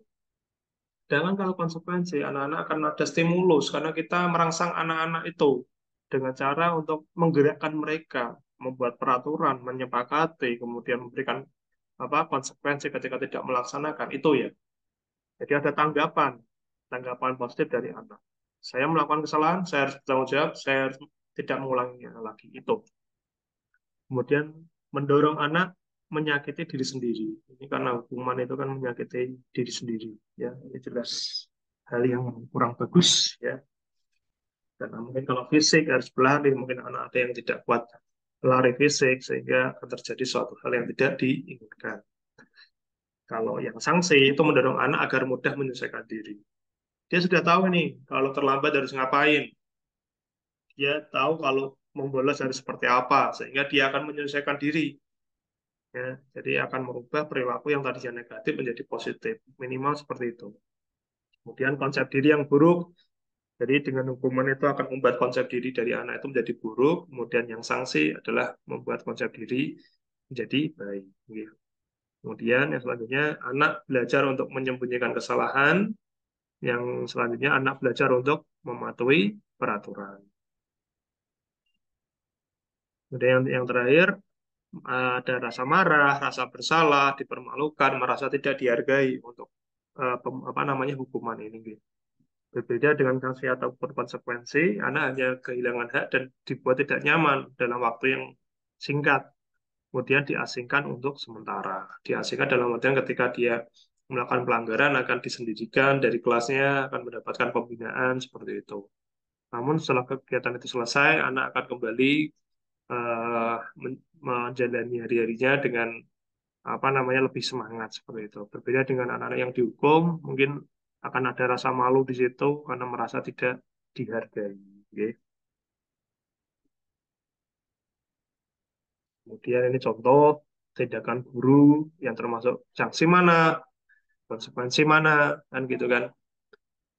Sedangkan kalau konsekuensi, anak-anak akan ada stimulus karena kita merangsang anak-anak itu dengan cara untuk menggerakkan mereka, membuat peraturan, menyepakati, kemudian memberikan konsekuensi ketika tidak melaksanakan itu ya. Jadi ada tanggapan positif dari anak. Saya melakukan kesalahan, saya harus bertanggung jawab, saya harus tidak mengulanginya lagi itu. Kemudian mendorong anak menyakiti diri sendiri. Ini karena hukuman itu kan menyakiti diri sendiri. Ya, ini jelas hal yang kurang bagus. Ya, karena mungkin kalau fisik harus berlari, mungkin anak ada yang tidak kuat lari fisik sehingga akan terjadi suatu hal yang tidak diinginkan. Kalau yang sanksi itu mendorong anak agar mudah menyelesaikan diri. Dia sudah tahu nih kalau terlambat harus ngapain. Dia tahu kalau membolos harus seperti apa sehingga dia akan menyelesaikan diri. Ya, jadi akan merubah perilaku yang tadinya negatif menjadi positif, minimal seperti itu. Kemudian konsep diri yang buruk, jadi dengan hukuman itu akan membuat konsep diri dari anak itu menjadi buruk, kemudian yang sanksi adalah membuat konsep diri menjadi baik. Kemudian yang selanjutnya, anak belajar untuk menyembunyikan kesalahan, yang selanjutnya anak belajar untuk mematuhi peraturan. Kemudian yang terakhir, ada rasa marah, rasa bersalah, dipermalukan, merasa tidak dihargai untuk hukuman ini. Berbeda dengan sanksi ataupun konsekuensi, anak hanya kehilangan hak dan dibuat tidak nyaman dalam waktu yang singkat. Kemudian diasingkan untuk sementara. Diasingkan dalam artian ketika dia melakukan pelanggaran akan disendirikan dari kelasnya, akan mendapatkan pembinaan seperti itu. Namun setelah kegiatan itu selesai, anak akan kembali menjalani hari-harinya dengan apa namanya lebih semangat seperti itu. Berbeda dengan anak-anak yang dihukum, mungkin akan ada rasa malu di situ karena merasa tidak dihargai. Oke. Kemudian ini contoh tindakan guru yang termasuk sanksi mana, konsekuensi mana, kan gitu kan.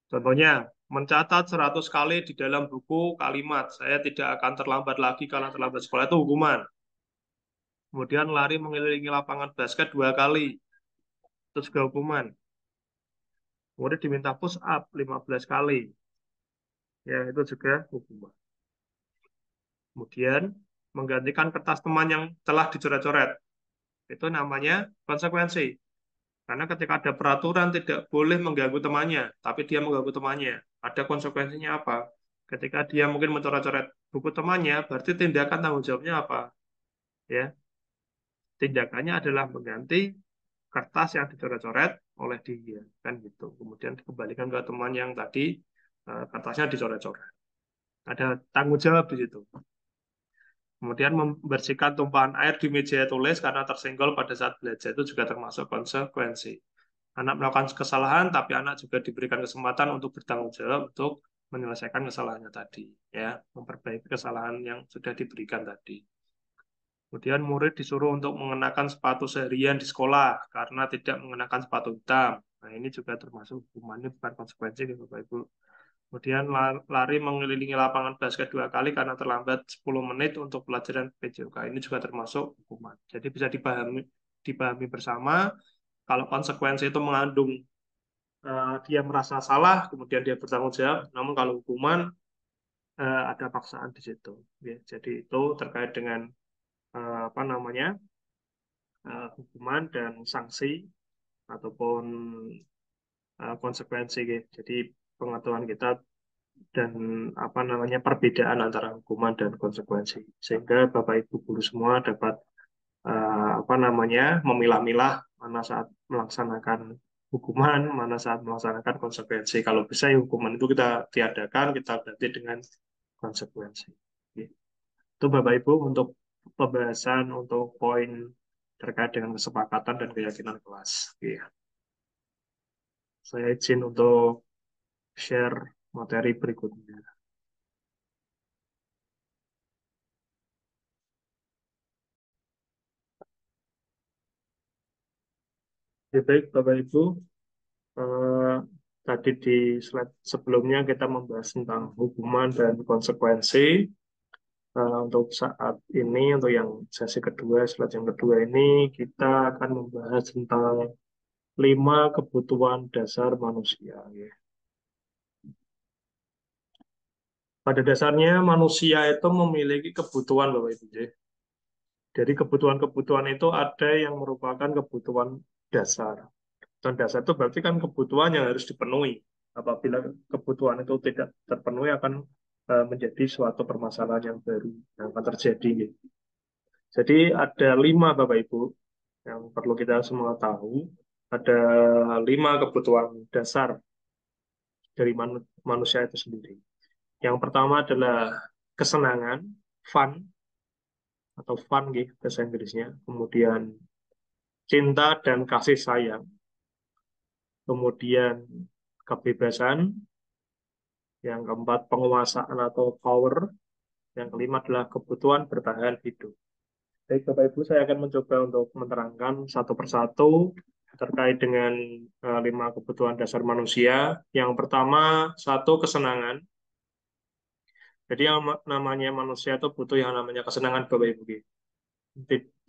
Contohnya, mencatat 100 kali di dalam buku kalimat, saya tidak akan terlambat lagi karena terlambat sekolah itu hukuman. Kemudian lari mengelilingi lapangan basket 2 kali, itu juga hukuman. Kemudian diminta push up 15 kali, ya itu juga hukuman. Kemudian menggantikan kertas teman yang telah dicoret-coret, itu namanya konsekuensi. Karena ketika ada peraturan tidak boleh mengganggu temannya, tapi dia mengganggu temannya, ada konsekuensinya apa? Ketika dia mungkin mencoret-coret buku temannya, berarti tindakan tanggung jawabnya apa? Ya, tindakannya adalah mengganti kertas yang dicoret-coret oleh dia, kan gitu. Kemudian dikembalikan ke teman yang tadi kertasnya dicoret-coret. Ada tanggung jawab di situ. Kemudian membersihkan tumpahan air di meja tulis karena tersenggol pada saat belajar itu juga termasuk konsekuensi. Anak melakukan kesalahan, tapi anak juga diberikan kesempatan untuk bertanggung jawab untuk menyelesaikan kesalahannya tadi, ya, memperbaiki kesalahan yang sudah diberikan tadi. Kemudian murid disuruh untuk mengenakan sepatu seharian di sekolah karena tidak mengenakan sepatu hitam. Nah, ini juga termasuk hukumannya bukan konsekuensi, Bapak Ibu. Kemudian lari mengelilingi lapangan basket 2 kali karena terlambat 10 menit untuk pelajaran PJOK. Ini juga termasuk hukuman. Jadi bisa dipahami bersama kalau konsekuensi itu mengandung dia merasa salah, kemudian dia bertanggung jawab. Namun kalau hukuman ada paksaan di situ. Ya, jadi itu terkait dengan apa namanya hukuman dan sanksi ataupun konsekuensi. Ya. Jadi pengetahuan kita dan apa namanya perbedaan antara hukuman dan konsekuensi sehingga Bapak Ibu guru semua dapat apa namanya memilah-milah mana saat melaksanakan hukuman, mana saat melaksanakan konsekuensi. Kalau bisa ya hukuman itu kita tiadakan, kita ganti dengan konsekuensi. Oke. Itu Bapak Ibu untuk pembahasan untuk poin terkait dengan kesepakatan dan keyakinan kelas. Oke. Saya izin untuk share materi berikutnya. Ya, baik Bapak Ibu, eh, tadi di slide sebelumnya kita membahas tentang hukuman dan konsekuensi. Untuk saat ini, untuk yang sesi kedua, slide yang kedua ini, kita akan membahas tentang 5 kebutuhan dasar manusia. Ya. Pada dasarnya manusia itu memiliki kebutuhan, Bapak Ibu. Ya. Dari kebutuhan-kebutuhan itu ada yang merupakan kebutuhan dasar. Dan dasar itu berarti kan kebutuhan yang harus dipenuhi. Apabila kebutuhan itu tidak terpenuhi akan menjadi suatu permasalahan yang baru yang akan terjadi. Gitu. Jadi ada 5 Bapak Ibu yang perlu kita semua tahu. Ada 5 kebutuhan dasar dari manusia itu sendiri. Yang pertama adalah kesenangan, fun atau fun gitu bahasa Inggrisnya. Kemudian cinta dan kasih sayang. Kemudian kebebasan. Yang keempat penguasaan atau power. Yang kelima adalah kebutuhan bertahan hidup. Baik, Bapak Ibu, saya akan mencoba untuk menerangkan satu persatu terkait dengan 5 kebutuhan dasar manusia. Yang pertama, satu kesenangan. Jadi yang namanya manusia itu butuh yang namanya kesenangan, Bapak Ibu.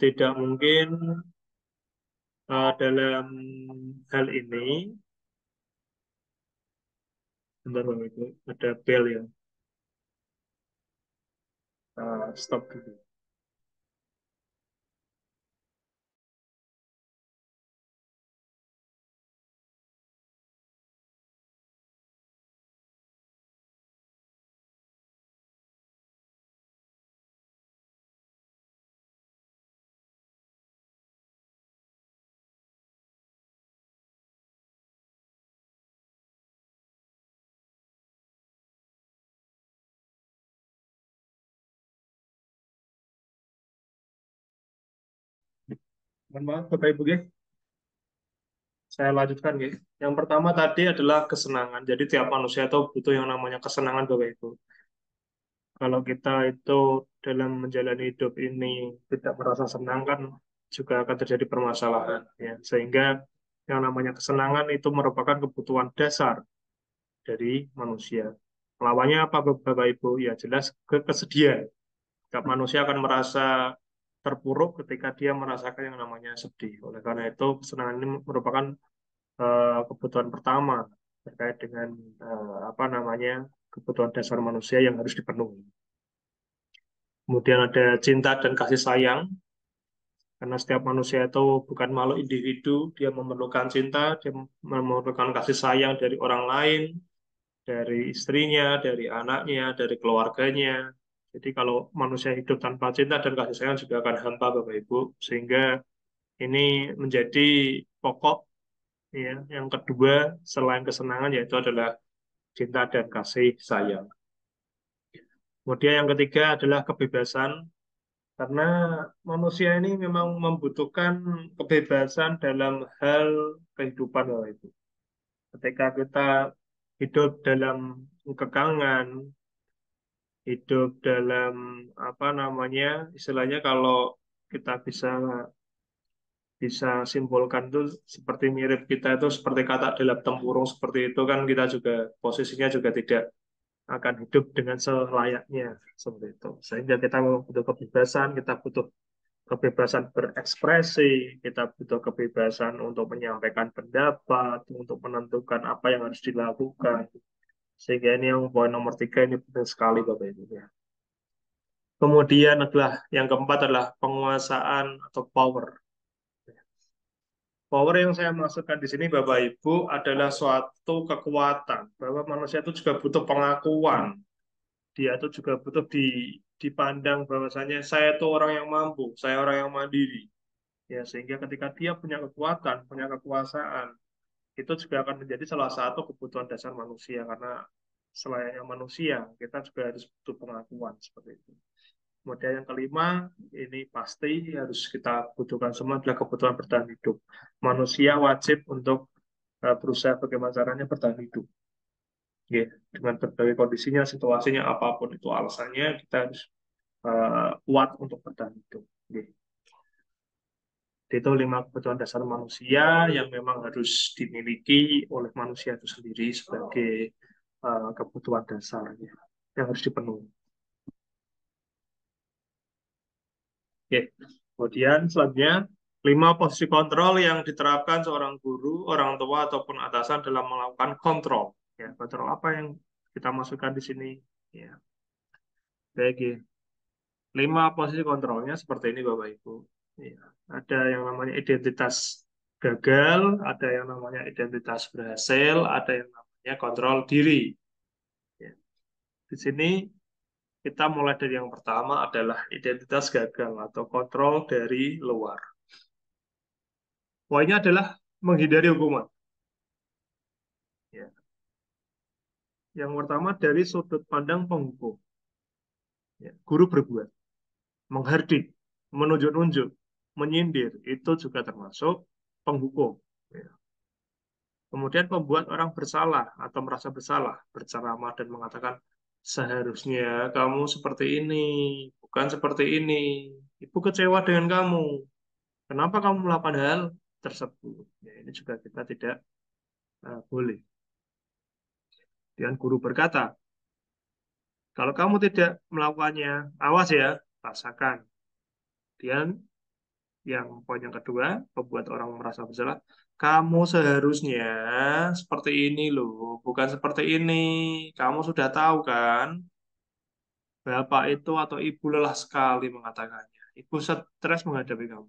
Tidak mungkin dalam hal ini, bentar Bapak Ibu, ada bel ya, stop dulu. Mohon maaf, Bapak Ibu, nggih. Saya lanjutkan, nggih. Yang pertama tadi adalah kesenangan. Jadi tiap manusia itu butuh yang namanya kesenangan, Bapak Ibu. Kalau kita itu dalam menjalani hidup ini tidak merasa senang kan juga akan terjadi permasalahan, ya. Sehingga yang namanya kesenangan itu merupakan kebutuhan dasar dari manusia. Lawannya apa, Bapak Ibu? Ya jelas kesedihan. Setiap manusia akan merasa terpuruk ketika dia merasakan yang namanya sedih. Oleh karena itu, kesenangan ini merupakan kebutuhan pertama terkait dengan apa namanya kebutuhan dasar manusia yang harus dipenuhi. Kemudian ada cinta dan kasih sayang, karena setiap manusia itu bukan makhluk individu, dia memerlukan cinta, dia memerlukan kasih sayang dari orang lain, dari istrinya, dari anaknya, dari keluarganya. Jadi kalau manusia hidup tanpa cinta dan kasih sayang juga akan hampa, Bapak Ibu, sehingga ini menjadi pokok, ya. Yang kedua selain kesenangan yaitu adalah cinta dan kasih sayang. Kemudian yang ketiga adalah kebebasan, karena manusia ini memang membutuhkan kebebasan dalam hal kehidupan, Bapak Ibu. Ketika kita hidup dalam kekangan, hidup dalam apa namanya, istilahnya kalau kita bisa bisa simpulkan itu seperti mirip kita itu seperti kata dalam tempurung seperti itu kan kita juga posisinya juga tidak akan hidup dengan selayaknya seperti itu. Sehingga kita butuh kebebasan, kita butuh kebebasan berekspresi, kita butuh kebebasan untuk menyampaikan pendapat, untuk menentukan apa yang harus dilakukan. Sehingga ini yang poin nomor tiga ini penting sekali, Bapak Ibu, ya. Kemudian adalah yang keempat adalah penguasaan atau power. Power yang saya maksudkan di sini, Bapak Ibu, adalah suatu kekuatan bahwa manusia itu juga butuh pengakuan. Dia itu juga butuh dipandang bahwasanya saya itu orang yang mampu, saya orang yang mandiri. Ya, sehingga ketika dia punya kekuatan, punya kekuasaan, itu juga akan menjadi salah satu kebutuhan dasar manusia karena selayaknya manusia, kita juga harus butuh pengakuan seperti itu. Kemudian yang kelima, ini pasti harus kita butuhkan semua adalah kebutuhan bertahan hidup. Manusia wajib untuk berusaha bagaimana caranya bertahan hidup. Ya, dengan berbagai kondisinya, situasinya, apapun itu alasannya, kita harus kuat untuk bertahan hidup. Ya. Itu lima kebutuhan dasar manusia yang memang harus dimiliki oleh manusia itu sendiri sebagai kebutuhan dasar, ya, yang harus dipenuhi. Oke. Kemudian selanjutnya, lima posisi kontrol yang diterapkan seorang guru, orang tua, ataupun atasan dalam melakukan kontrol. Ya, kontrol apa yang kita masukkan di sini? Ya, baik. Ya. Lima posisi kontrolnya seperti ini, Bapak Ibu. Ya, ada yang namanya identitas gagal, ada yang namanya identitas berhasil, ada yang namanya kontrol diri. Ya. Di sini kita mulai dari yang pertama adalah identitas gagal atau kontrol dari luar. Poinnya adalah menghindari hukuman. Ya. Yang pertama dari sudut pandang penghukum. Ya. Guru berbuat, menghardik, menunjuk-nunjuk, menyindir, itu juga termasuk penghukum. Ya. Kemudian membuat orang bersalah atau merasa bersalah, berceramah dan mengatakan, seharusnya kamu seperti ini, bukan seperti ini. Ibu kecewa dengan kamu. Kenapa kamu melakukan hal tersebut? Ya, ini juga kita tidak boleh. Dan guru berkata, kalau kamu tidak melakukannya, awas ya, rasakan. Dan yang poin yang kedua, membuat orang merasa bersalah. Kamu seharusnya seperti ini loh, bukan seperti ini. Kamu sudah tahu kan, bapak itu atau ibu lelah sekali mengatakannya. Ibu stres menghadapi kamu.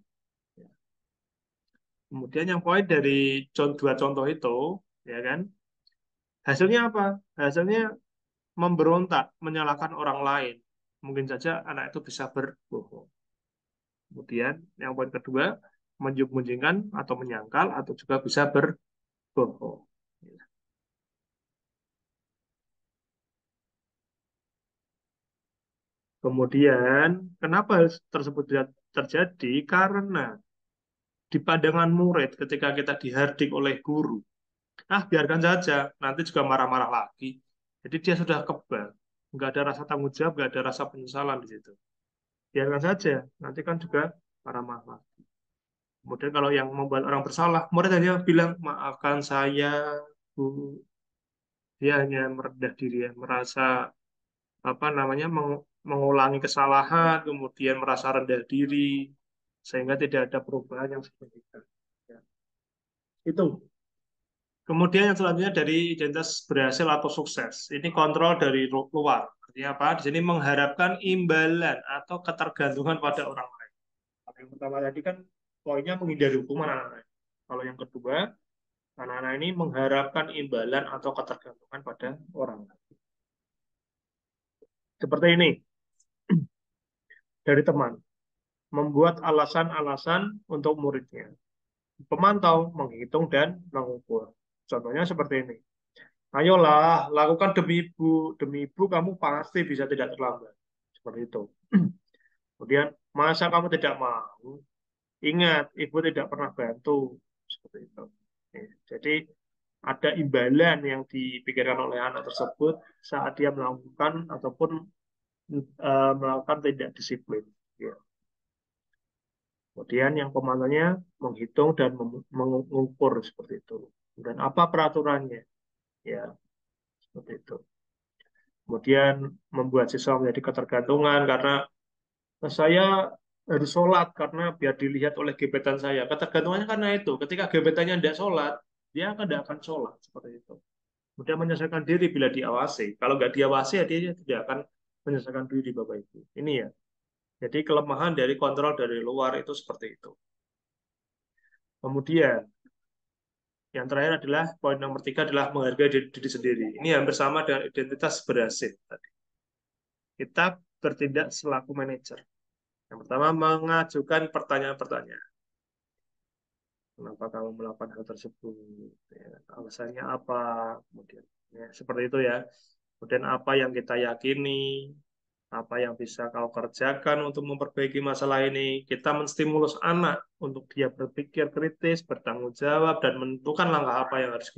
Kemudian yang poin dari dua contoh itu, ya kan, hasilnya apa? Hasilnya memberontak, menyalahkan orang lain. Mungkin saja anak itu bisa berbohong. Kemudian yang poin kedua, menjunjungkan atau menyangkal atau juga bisa berbohong. Kemudian kenapa hal tersebut tidak terjadi? Karena di pandangan murid ketika kita dihardik oleh guru, biarkan saja, nanti juga marah-marah lagi. Jadi dia sudah kebal, nggak ada rasa tanggung jawab, nggak ada rasa penyesalan di situ. Biarkan saja, nanti kan juga marah-marah lagi. Kemudian kalau yang membuat orang bersalah, murid hanya bilang, maafkan saya, Bu. Dia hanya merendah diri, ya, merasa apa namanya mengulangi kesalahan, kemudian merasa rendah diri, sehingga tidak ada perubahan yang signifikan. Ya. Itu. Kemudian yang selanjutnya dari identitas berhasil atau sukses. Ini kontrol dari luar. Artinya apa? Di sini mengharapkan imbalan atau ketergantungan pada orang lain. Kalau yang pertama tadi kan poinnya menghindari hukuman anak-anak. Kalau yang kedua, anak-anak ini mengharapkan imbalan atau ketergantungan pada orang lain. Seperti ini, dari teman. Membuat alasan-alasan untuk muridnya. Pemantau, menghitung, dan mengukur. Contohnya seperti ini. Ayolah, lakukan demi ibu. Demi ibu kamu pasti bisa tidak terlambat. Seperti itu. Kemudian, masa kamu tidak mau? Ingat, ibu tidak pernah bantu. Seperti itu. Jadi, ada imbalan yang dipikirkan oleh anak tersebut saat dia melakukan ataupun melakukan tidak disiplin. Ya. Kemudian yang pemantaunya menghitung dan mengukur seperti itu. Dan apa peraturannya? Ya, seperti itu. Kemudian membuat siswa menjadi ketergantungan karena saya harus sholat karena biar dilihat oleh gebetan saya. Ketergantungannya karena itu. Ketika gebetannya tidak sholat, dia tidak akan sholat seperti itu. Kemudian menyelesaikan diri bila diawasi. Kalau nggak diawasi, ya dia tidak akan menyelesaikan diri, Bapak Ibu. Ini ya. Jadi kelemahan dari kontrol dari luar itu seperti itu. Kemudian yang terakhir adalah poin nomor 3 adalah menghargai diri sendiri. Ini hampir sama dengan identitas berhasil tadi. Kita bertindak selaku manajer. Yang pertama, mengajukan pertanyaan-pertanyaan. Kenapa kamu melakukan hal tersebut? Ya, alasannya apa? Kemudian, ya, seperti itu ya. Kemudian apa yang kita yakini? Apa yang bisa kau kerjakan untuk memperbaiki masalah ini? Kita menstimulus anak untuk dia berpikir kritis, bertanggung jawab, dan menentukan langkah apa yang harus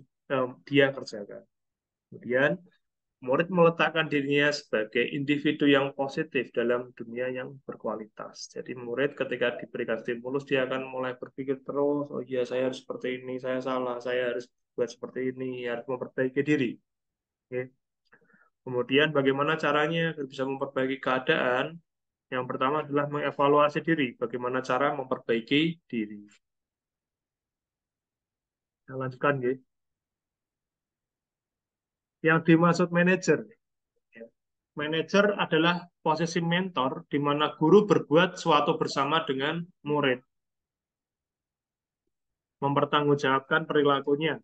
dia kerjakan. Kemudian, murid meletakkan dirinya sebagai individu yang positif dalam dunia yang berkualitas. Jadi murid ketika diberikan stimulus, dia akan mulai berpikir terus, oh iya saya harus seperti ini, saya salah, saya harus buat seperti ini, harus memperbaiki diri. Oke. Kemudian bagaimana caranya agar bisa memperbaiki keadaan? Yang pertama adalah mengevaluasi diri, bagaimana cara memperbaiki diri. Saya lanjutkan, ya. Yang dimaksud manajer. Manajer adalah posisi mentor di mana guru berbuat suatu bersama dengan murid, mempertanggungjawabkan perilakunya,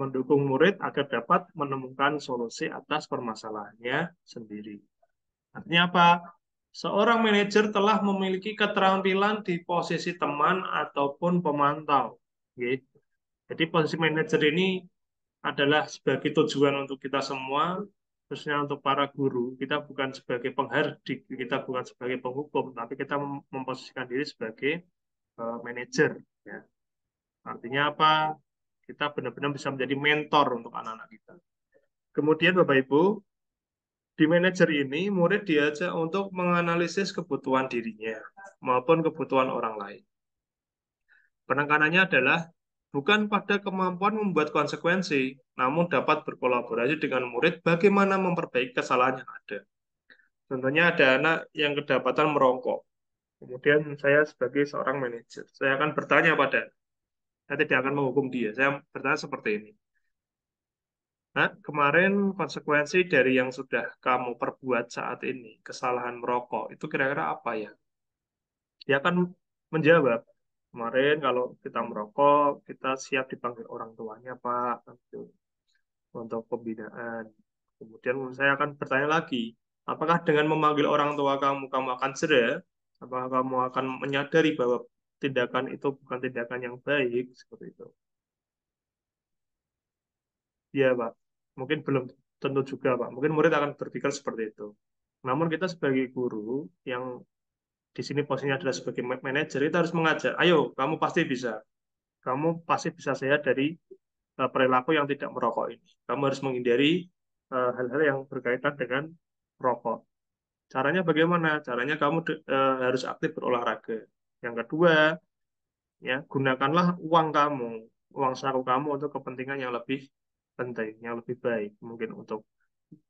mendukung murid agar dapat menemukan solusi atas permasalahannya sendiri. Artinya apa? Seorang manajer telah memiliki keterampilan di posisi teman ataupun pemantau. Jadi posisi manajer ini adalah sebagai tujuan untuk kita semua, khususnya untuk para guru. Kita bukan sebagai penghardik, kita bukan sebagai penghukum, tapi kita memposisikan diri sebagai manajer. Ya. Artinya apa? Kita benar-benar bisa menjadi mentor untuk anak-anak kita. Kemudian Bapak Ibu, di manajer ini murid diajak untuk menganalisis kebutuhan dirinya maupun kebutuhan orang lain. Penekanannya adalah bukan pada kemampuan membuat konsekuensi, namun dapat berkolaborasi dengan murid bagaimana memperbaiki kesalahan yang ada. Contohnya ada anak yang kedapatan merokok. Kemudian saya sebagai seorang manajer, saya akan bertanya pada, saya tidak akan menghukum dia, saya bertanya seperti ini. Nah, kemarin konsekuensi dari yang sudah kamu perbuat saat ini, kesalahan merokok, itu kira-kira apa ya? Dia akan menjawab, kemarin kalau kita merokok, kita siap dipanggil orang tuanya, Pak, untuk pembinaan. Kemudian saya akan bertanya lagi, apakah dengan memanggil orang tua kamu, kamu akan jerah? Apakah kamu akan menyadari bahwa tindakan itu bukan tindakan yang baik? Seperti itu. Ya, Pak. Mungkin belum tentu juga, Pak. Mungkin murid akan berpikir seperti itu. Namun kita sebagai guru yang di sini posisinya adalah sebagai manajer, kita harus mengajak, ayo kamu pasti bisa sehat dari perilaku yang tidak merokok ini. Kamu harus menghindari hal-hal yang berkaitan dengan rokok. Caranya bagaimana? Caranya kamu harus aktif berolahraga. Yang kedua, ya gunakanlah uang saku kamu untuk kepentingan yang lebih penting, yang lebih baik, mungkin untuk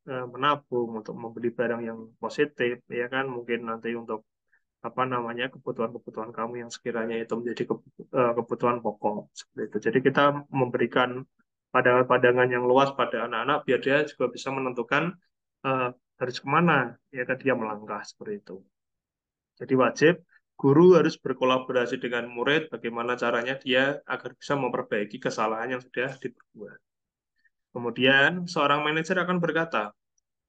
menabung, untuk membeli barang yang positif, ya kan, mungkin nanti untuk apa namanya kebutuhan-kebutuhan kamu yang sekiranya itu menjadi kebutuhan pokok seperti itu. Jadi kita memberikan pandangan-pandangan yang luas pada anak-anak biar dia juga bisa menentukan eh, harus kemana ya kan dia melangkah seperti itu. Jadi wajib guru harus berkolaborasi dengan murid bagaimana caranya dia agar bisa memperbaiki kesalahan yang sudah diperbuat. Kemudian seorang manajer akan berkata,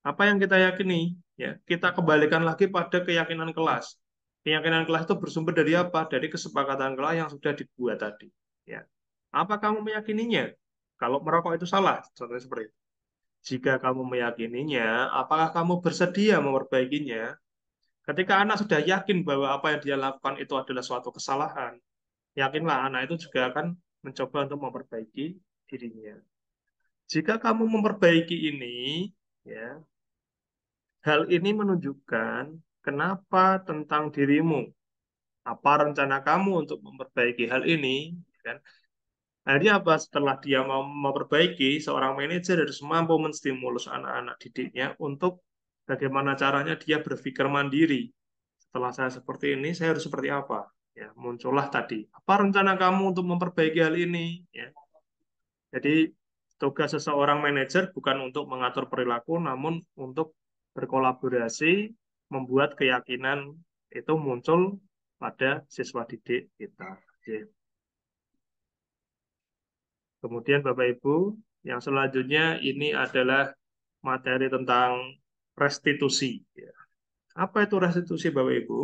apa yang kita yakini, ya kita kembalikan lagi pada keyakinan kelas. Keyakinan kelas itu bersumber dari apa? Dari kesepakatan kelas yang sudah dibuat tadi. Ya, apa kamu meyakininya? Kalau merokok itu salah, contohnya seperti itu. Jika kamu meyakininya, apakah kamu bersedia memperbaikinya? Ketika anak sudah yakin bahwa apa yang dia lakukan itu adalah suatu kesalahan, yakinlah anak itu juga akan mencoba untuk memperbaiki dirinya. Jika kamu memperbaiki ini, ya, hal ini menunjukkan kenapa tentang dirimu, apa rencana kamu untuk memperbaiki hal ini, kan? Akhirnya apa? Setelah dia mau memperbaiki, seorang manajer harus mampu menstimulus anak-anak didiknya untuk bagaimana caranya dia berpikir mandiri. Setelah saya seperti ini, saya harus seperti apa? Ya, muncullah tadi. Apa rencana kamu untuk memperbaiki hal ini? Ya, jadi tugas seseorang manajer bukan untuk mengatur perilaku, namun untuk berkolaborasi, membuat keyakinan itu muncul pada siswa didik kita. Oke. Kemudian Bapak Ibu, yang selanjutnya ini adalah materi tentang restitusi. Ya. Apa itu restitusi Bapak Ibu?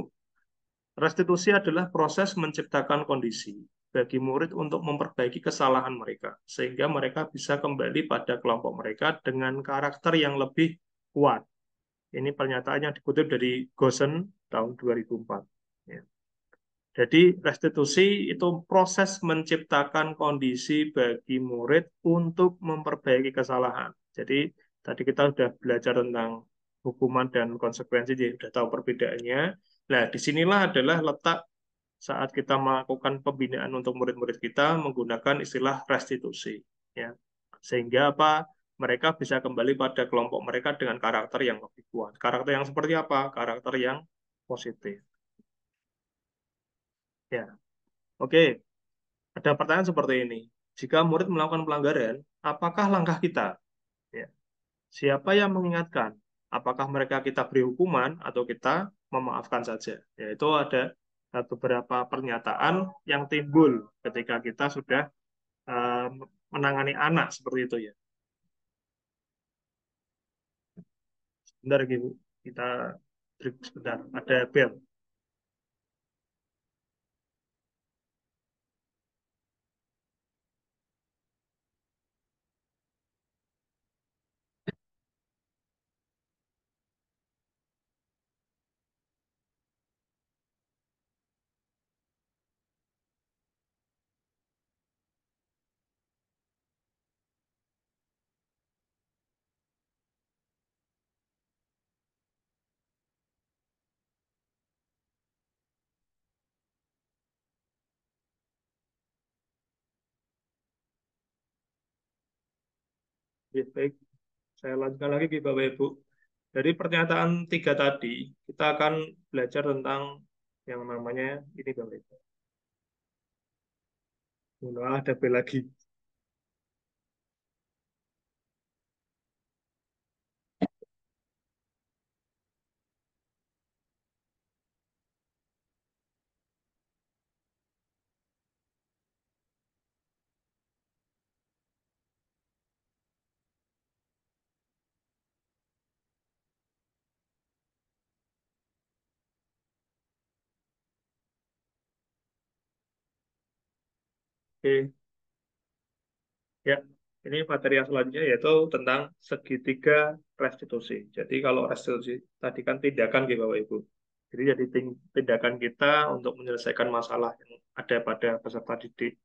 Restitusi adalah proses menciptakan kondisi bagi murid untuk memperbaiki kesalahan mereka, sehingga mereka bisa kembali pada kelompok mereka dengan karakter yang lebih kuat. Ini pernyataan yang dikutip dari Gosen tahun 2004. Ya. Jadi restitusi itu proses menciptakan kondisi bagi murid untuk memperbaiki kesalahan. Jadi tadi kita sudah belajar tentang hukuman dan konsekuensi, jadi sudah tahu perbedaannya. Nah, disinilah adalah letak saat kita melakukan pembinaan untuk murid-murid kita menggunakan istilah restitusi. Ya. Sehingga apa? Mereka bisa kembali pada kelompok mereka dengan karakter yang lebih kuat. Karakter yang seperti apa? Karakter yang positif. Ya, oke. Ada pertanyaan seperti ini. Jika murid melakukan pelanggaran, apakah langkah kita? Ya. Siapa yang mengingatkan? Apakah mereka kita beri hukuman atau kita memaafkan saja? Yaitu ada beberapa pernyataan yang timbul ketika kita sudah eh, menangani anak seperti itu ya. Sebentar Ibu, kita break sebentar. Ada bel. Ya, baik, saya lanjutkan lagi Bapak Ibu. Dari pernyataan tiga tadi, kita akan belajar tentang yang namanya ini Bapak Ibu. Nah, ada bel lagi. Oke, ya. Ini materi yang selanjutnya yaitu tentang segitiga restitusi. Jadi kalau restitusi tadi kan tindakan gitu Bapak Ibu. Jadi jadi tindakan kita untuk menyelesaikan masalah yang ada pada peserta didik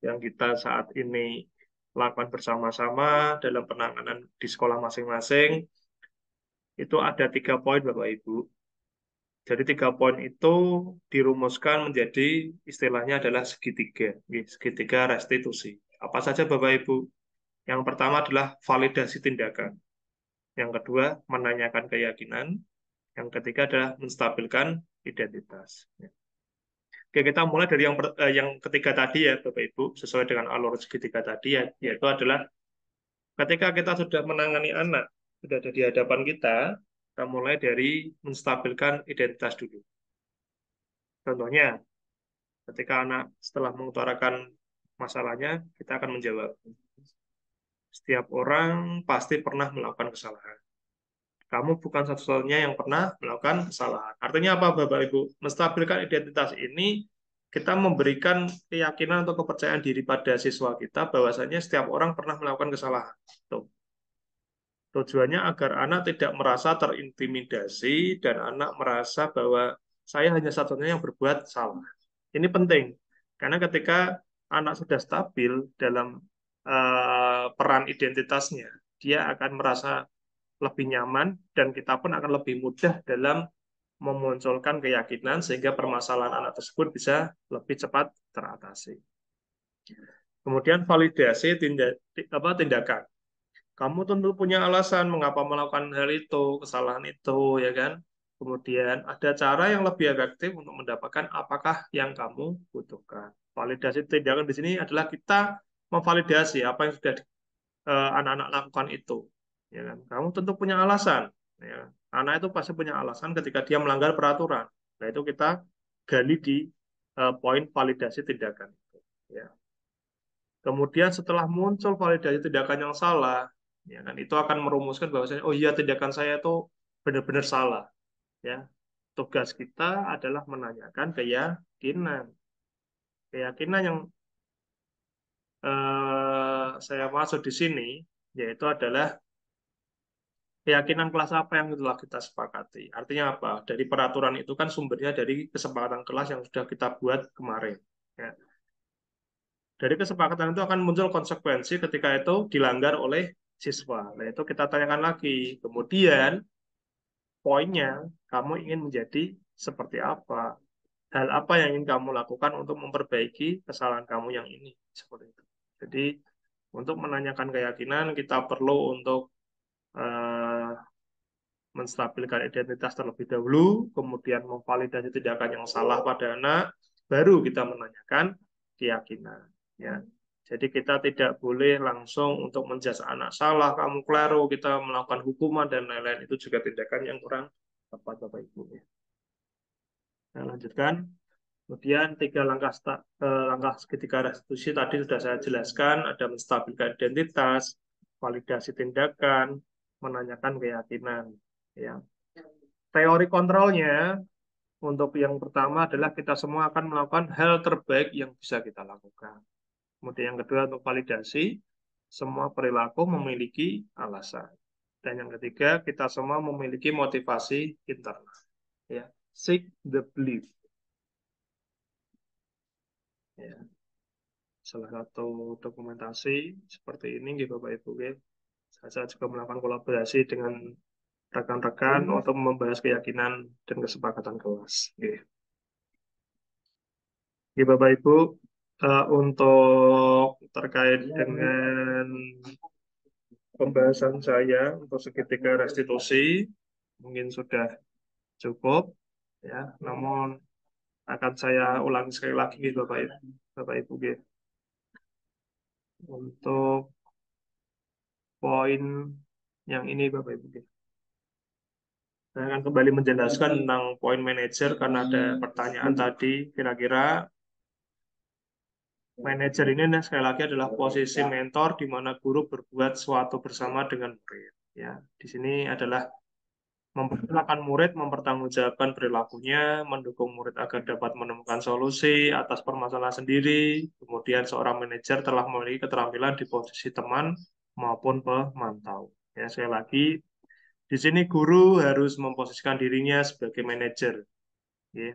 yang kita saat ini lakukan bersama-sama dalam penanganan di sekolah masing-masing, itu ada 3 poin Bapak Ibu. Jadi 3 poin itu dirumuskan menjadi istilahnya adalah segitiga, segitiga restitusi. Apa saja Bapak Ibu? Yang pertama adalah validasi tindakan. Yang kedua, menanyakan keyakinan. Yang ketiga adalah menstabilkan identitas. Oke, kita mulai dari yang ketiga tadi ya, Bapak Ibu, sesuai dengan alur segitiga tadi ya, yaitu adalah ketika kita sudah menangani anak, sudah ada di hadapan kita mulai dari menstabilkan identitas dulu. Contohnya, ketika anak setelah mengutarakan masalahnya, kita akan menjawab. Setiap orang pasti pernah melakukan kesalahan. Kamu bukan satu-satunya yang pernah melakukan kesalahan. Artinya apa, Bapak Ibu? Menstabilkan identitas ini, kita memberikan keyakinan atau kepercayaan diri pada siswa kita bahwasanya setiap orang pernah melakukan kesalahan. Tuh. Tujuannya agar anak tidak merasa terintimidasi dan anak merasa bahwa saya hanya satunya yang berbuat salah. Ini penting, karena ketika anak sudah stabil dalam peran identitasnya, dia akan merasa lebih nyaman dan kita pun akan lebih mudah dalam memunculkan keyakinan sehingga permasalahan anak tersebut bisa lebih cepat teratasi. Kemudian validasi tindakan. Kamu tentu punya alasan mengapa melakukan hal itu, kesalahan itu, ya kan? Kemudian ada cara yang lebih efektif untuk mendapatkan apakah yang kamu butuhkan. Validasi tindakan di sini adalah kita memvalidasi apa yang sudah anak-anak lakukan itu. Ya kan? Kamu tentu punya alasan. Ya. Anak itu pasti punya alasan ketika dia melanggar peraturan. Nah itu kita gali di poin validasi tindakan. Ya. Kemudian setelah muncul validasi tindakan yang salah, ya kan, itu akan merumuskan bahwasanya oh iya tindakan saya itu benar-benar salah. Ya. Tugas kita adalah menanyakan keyakinan. Keyakinan yang saya maksud di sini yaitu adalah keyakinan kelas apa yang telah kita sepakati. Artinya apa? Dari peraturan itu kan sumbernya dari kesepakatan kelas yang sudah kita buat kemarin. Ya. Dari kesepakatan itu akan muncul konsekuensi ketika itu dilanggar oleh siswa. Nah, itu kita tanyakan lagi. Kemudian, poinnya, kamu ingin menjadi seperti apa? Hal apa yang ingin kamu lakukan untuk memperbaiki kesalahan kamu yang ini? Seperti itu. Jadi, untuk menanyakan keyakinan, kita perlu untuk menstabilkan identitas terlebih dahulu, kemudian memvalidasi tindakan yang salah pada anak, baru kita menanyakan keyakinan. Ya. Jadi kita tidak boleh langsung untuk menjudge anak salah, kamu keliru, kita melakukan hukuman dan lain-lain. Itu juga tindakan yang kurang tepat, Bapak Ibu. Nah, lanjutkan. Kemudian 3 langkah segitiga restitusi tadi sudah saya jelaskan, ada menstabilkan identitas, validasi tindakan, menanyakan keyakinan. Ya. Teori kontrolnya untuk yang pertama adalah kita semua akan melakukan hal terbaik yang bisa kita lakukan. Kemudian yang kedua untuk validasi, semua perilaku memiliki alasan. Dan yang ketiga, kita semua memiliki motivasi internal. Ya. Seek the belief. Ya. Salah satu dokumentasi seperti ini, Bapak Ibu. Saya juga melakukan kolaborasi dengan rekan-rekan untuk membahas keyakinan dan kesepakatan kelas. Bapak Ibu, untuk terkait dengan pembahasan saya untuk segitiga restitusi mungkin sudah cukup, ya. Namun akan saya ulangi sekali lagi, Bapak Ibu, untuk poin yang ini, Bapak Ibu. Saya akan kembali menjelaskan tentang poin manajer karena ada pertanyaan tadi, kira-kira manajer ini sekali lagi adalah posisi mentor di mana guru berbuat sesuatu bersama dengan murid. Ya, di sini adalah memperkenalkan murid, mempertanggungjawabkan perilakunya, mendukung murid agar dapat menemukan solusi atas permasalahan sendiri. Kemudian seorang manajer telah memiliki keterampilan di posisi teman maupun pemantau. Ya, sekali lagi di sini guru harus memposisikan dirinya sebagai manajer. Ya.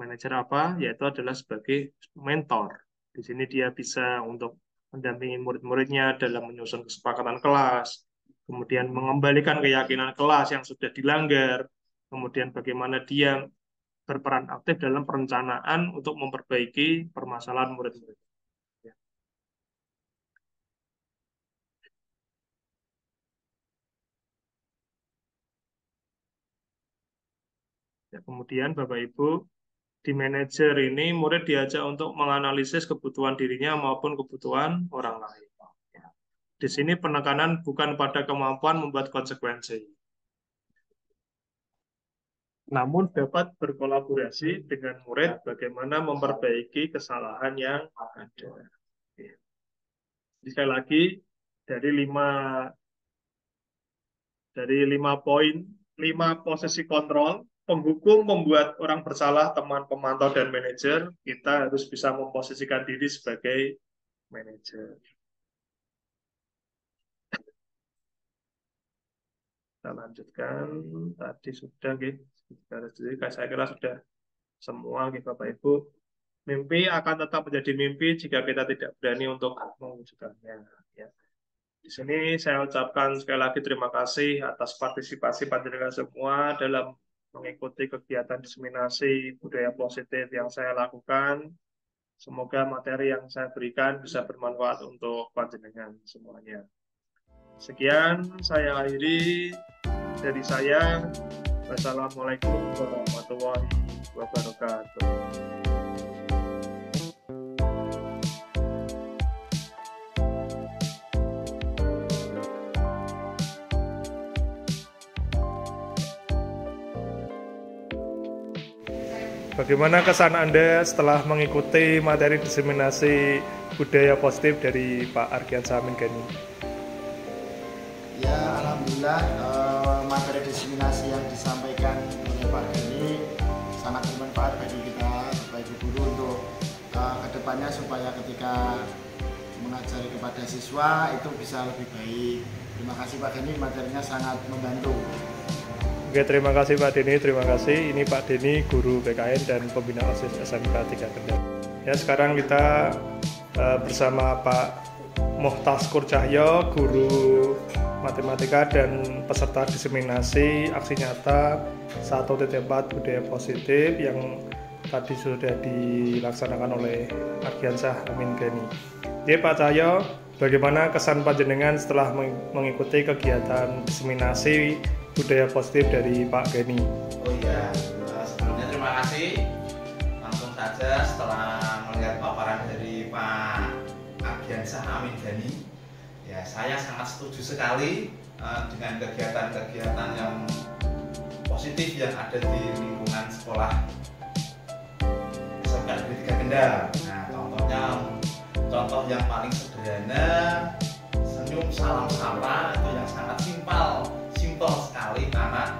Manajer apa? Yaitu adalah sebagai mentor. Di sini dia bisa untuk mendampingi murid-muridnya dalam menyusun kesepakatan kelas, kemudian mengembalikan keyakinan kelas yang sudah dilanggar, kemudian bagaimana dia berperan aktif dalam perencanaan untuk memperbaiki permasalahan murid-murid. Ya, kemudian Bapak Ibu, di manajer ini murid diajak untuk menganalisis kebutuhan dirinya maupun kebutuhan orang lain. Ya. Di sini penekanan bukan pada kemampuan membuat konsekuensi, namun dapat berkolaborasi dengan murid bagaimana memperbaiki kesalahan yang ada. Ya. Sekali lagi, dari lima poin, 5 posisi kontrol, penghukum membuat orang bersalah, teman pemantau dan manajer, kita harus bisa memposisikan diri sebagai manajer. Kita lanjutkan, tadi sudah, saya kira sudah semua, Bapak Ibu. Mimpi akan tetap menjadi mimpi jika kita tidak berani untuk mewujudkannya. Ya. Di sini saya ucapkan sekali lagi terima kasih atas partisipasi panjenengan semua dalam mengikuti kegiatan diseminasi budaya positif yang saya lakukan. Semoga materi yang saya berikan bisa bermanfaat untuk panjenengan semuanya. Sekian saya akhiri dari saya. Wassalamualaikum warahmatullahi wabarakatuh. Bagaimana kesan Anda setelah mengikuti materi diseminasi budaya positif dari Pak Argiansyah Amin Gani? Ya, alhamdulillah materi diseminasi yang disampaikan oleh Pak Gani sangat bermanfaat bagi kita sebagai guru untuk kedepannya supaya ketika mengajari kepada siswa itu bisa lebih baik. Terima kasih Pak Gani, materinya sangat membantu. Oke, terima kasih Pak Denny, terima kasih. Ini Pak Denny, guru BKN dan pembina OSIS SMK 3 Kendal. Ya, sekarang kita bersama Pak Mohtaskur Cahyo, guru matematika dan peserta diseminasi aksi nyata 1.4 budaya positif yang tadi sudah dilaksanakan oleh Argiansyah Amin Gani. Jadi Pak Cahyo, bagaimana kesan panjenengan setelah mengikuti kegiatan diseminasi budaya positif dari Pak Gani? Oh iya, sebelumnya terima kasih. Langsung saja setelah melihat paparan dari Pak Argiansyah Amin Gani, ya saya sangat setuju sekali dengan kegiatan-kegiatan yang positif yang ada di lingkungan sekolah SMK Negeri 3 Kendal. Nah, contoh yang paling sederhana, senyum salam sapa itu yang sangat simpel sekali. Anak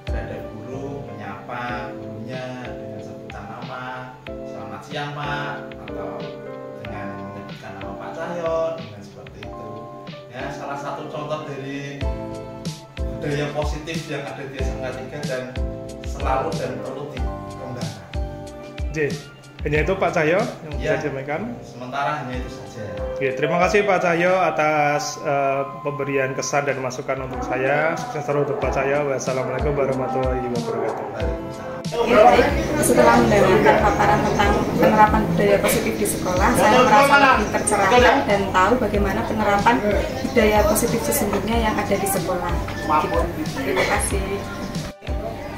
terhadap guru menyapa gurunya dengan sebutan nama, selamat siang Pak, atau dengan menyebutkan nama Pak Cahyo, dengan seperti itu. Ya, salah satu contoh dari budaya positif yang ada di SMK 3 dan selalu dan perlu dikembangkan. Hanya itu Pak Cahyo yang bisa disampaikan? Sementara hanya itu saja. Oke, terima kasih Pak Cahyo atas pemberian kesan dan masukan untuk saya. Sukses terus untuk Pak Cahyo. Wassalamualaikum warahmatullahi wabarakatuh. Ya, baik. Setelah mendengarkan paparan tentang penerapan budaya positif di sekolah, saya merasa lebih tercerahkan dan tahu bagaimana penerapan budaya positif sesungguhnya yang ada di sekolah. Terima kasih.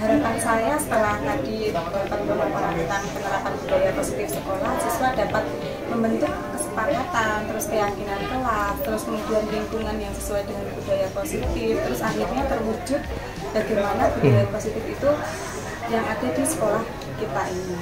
Harapan saya setelah tadi dapat pemaparan tentang penerapan budaya positif sekolah, siswa dapat membentuk kesepakatan, terus keyakinan kelas, terus kemudian lingkungan yang sesuai dengan budaya positif, terus akhirnya terwujud bagaimana budaya positif itu yang ada di sekolah kita ini.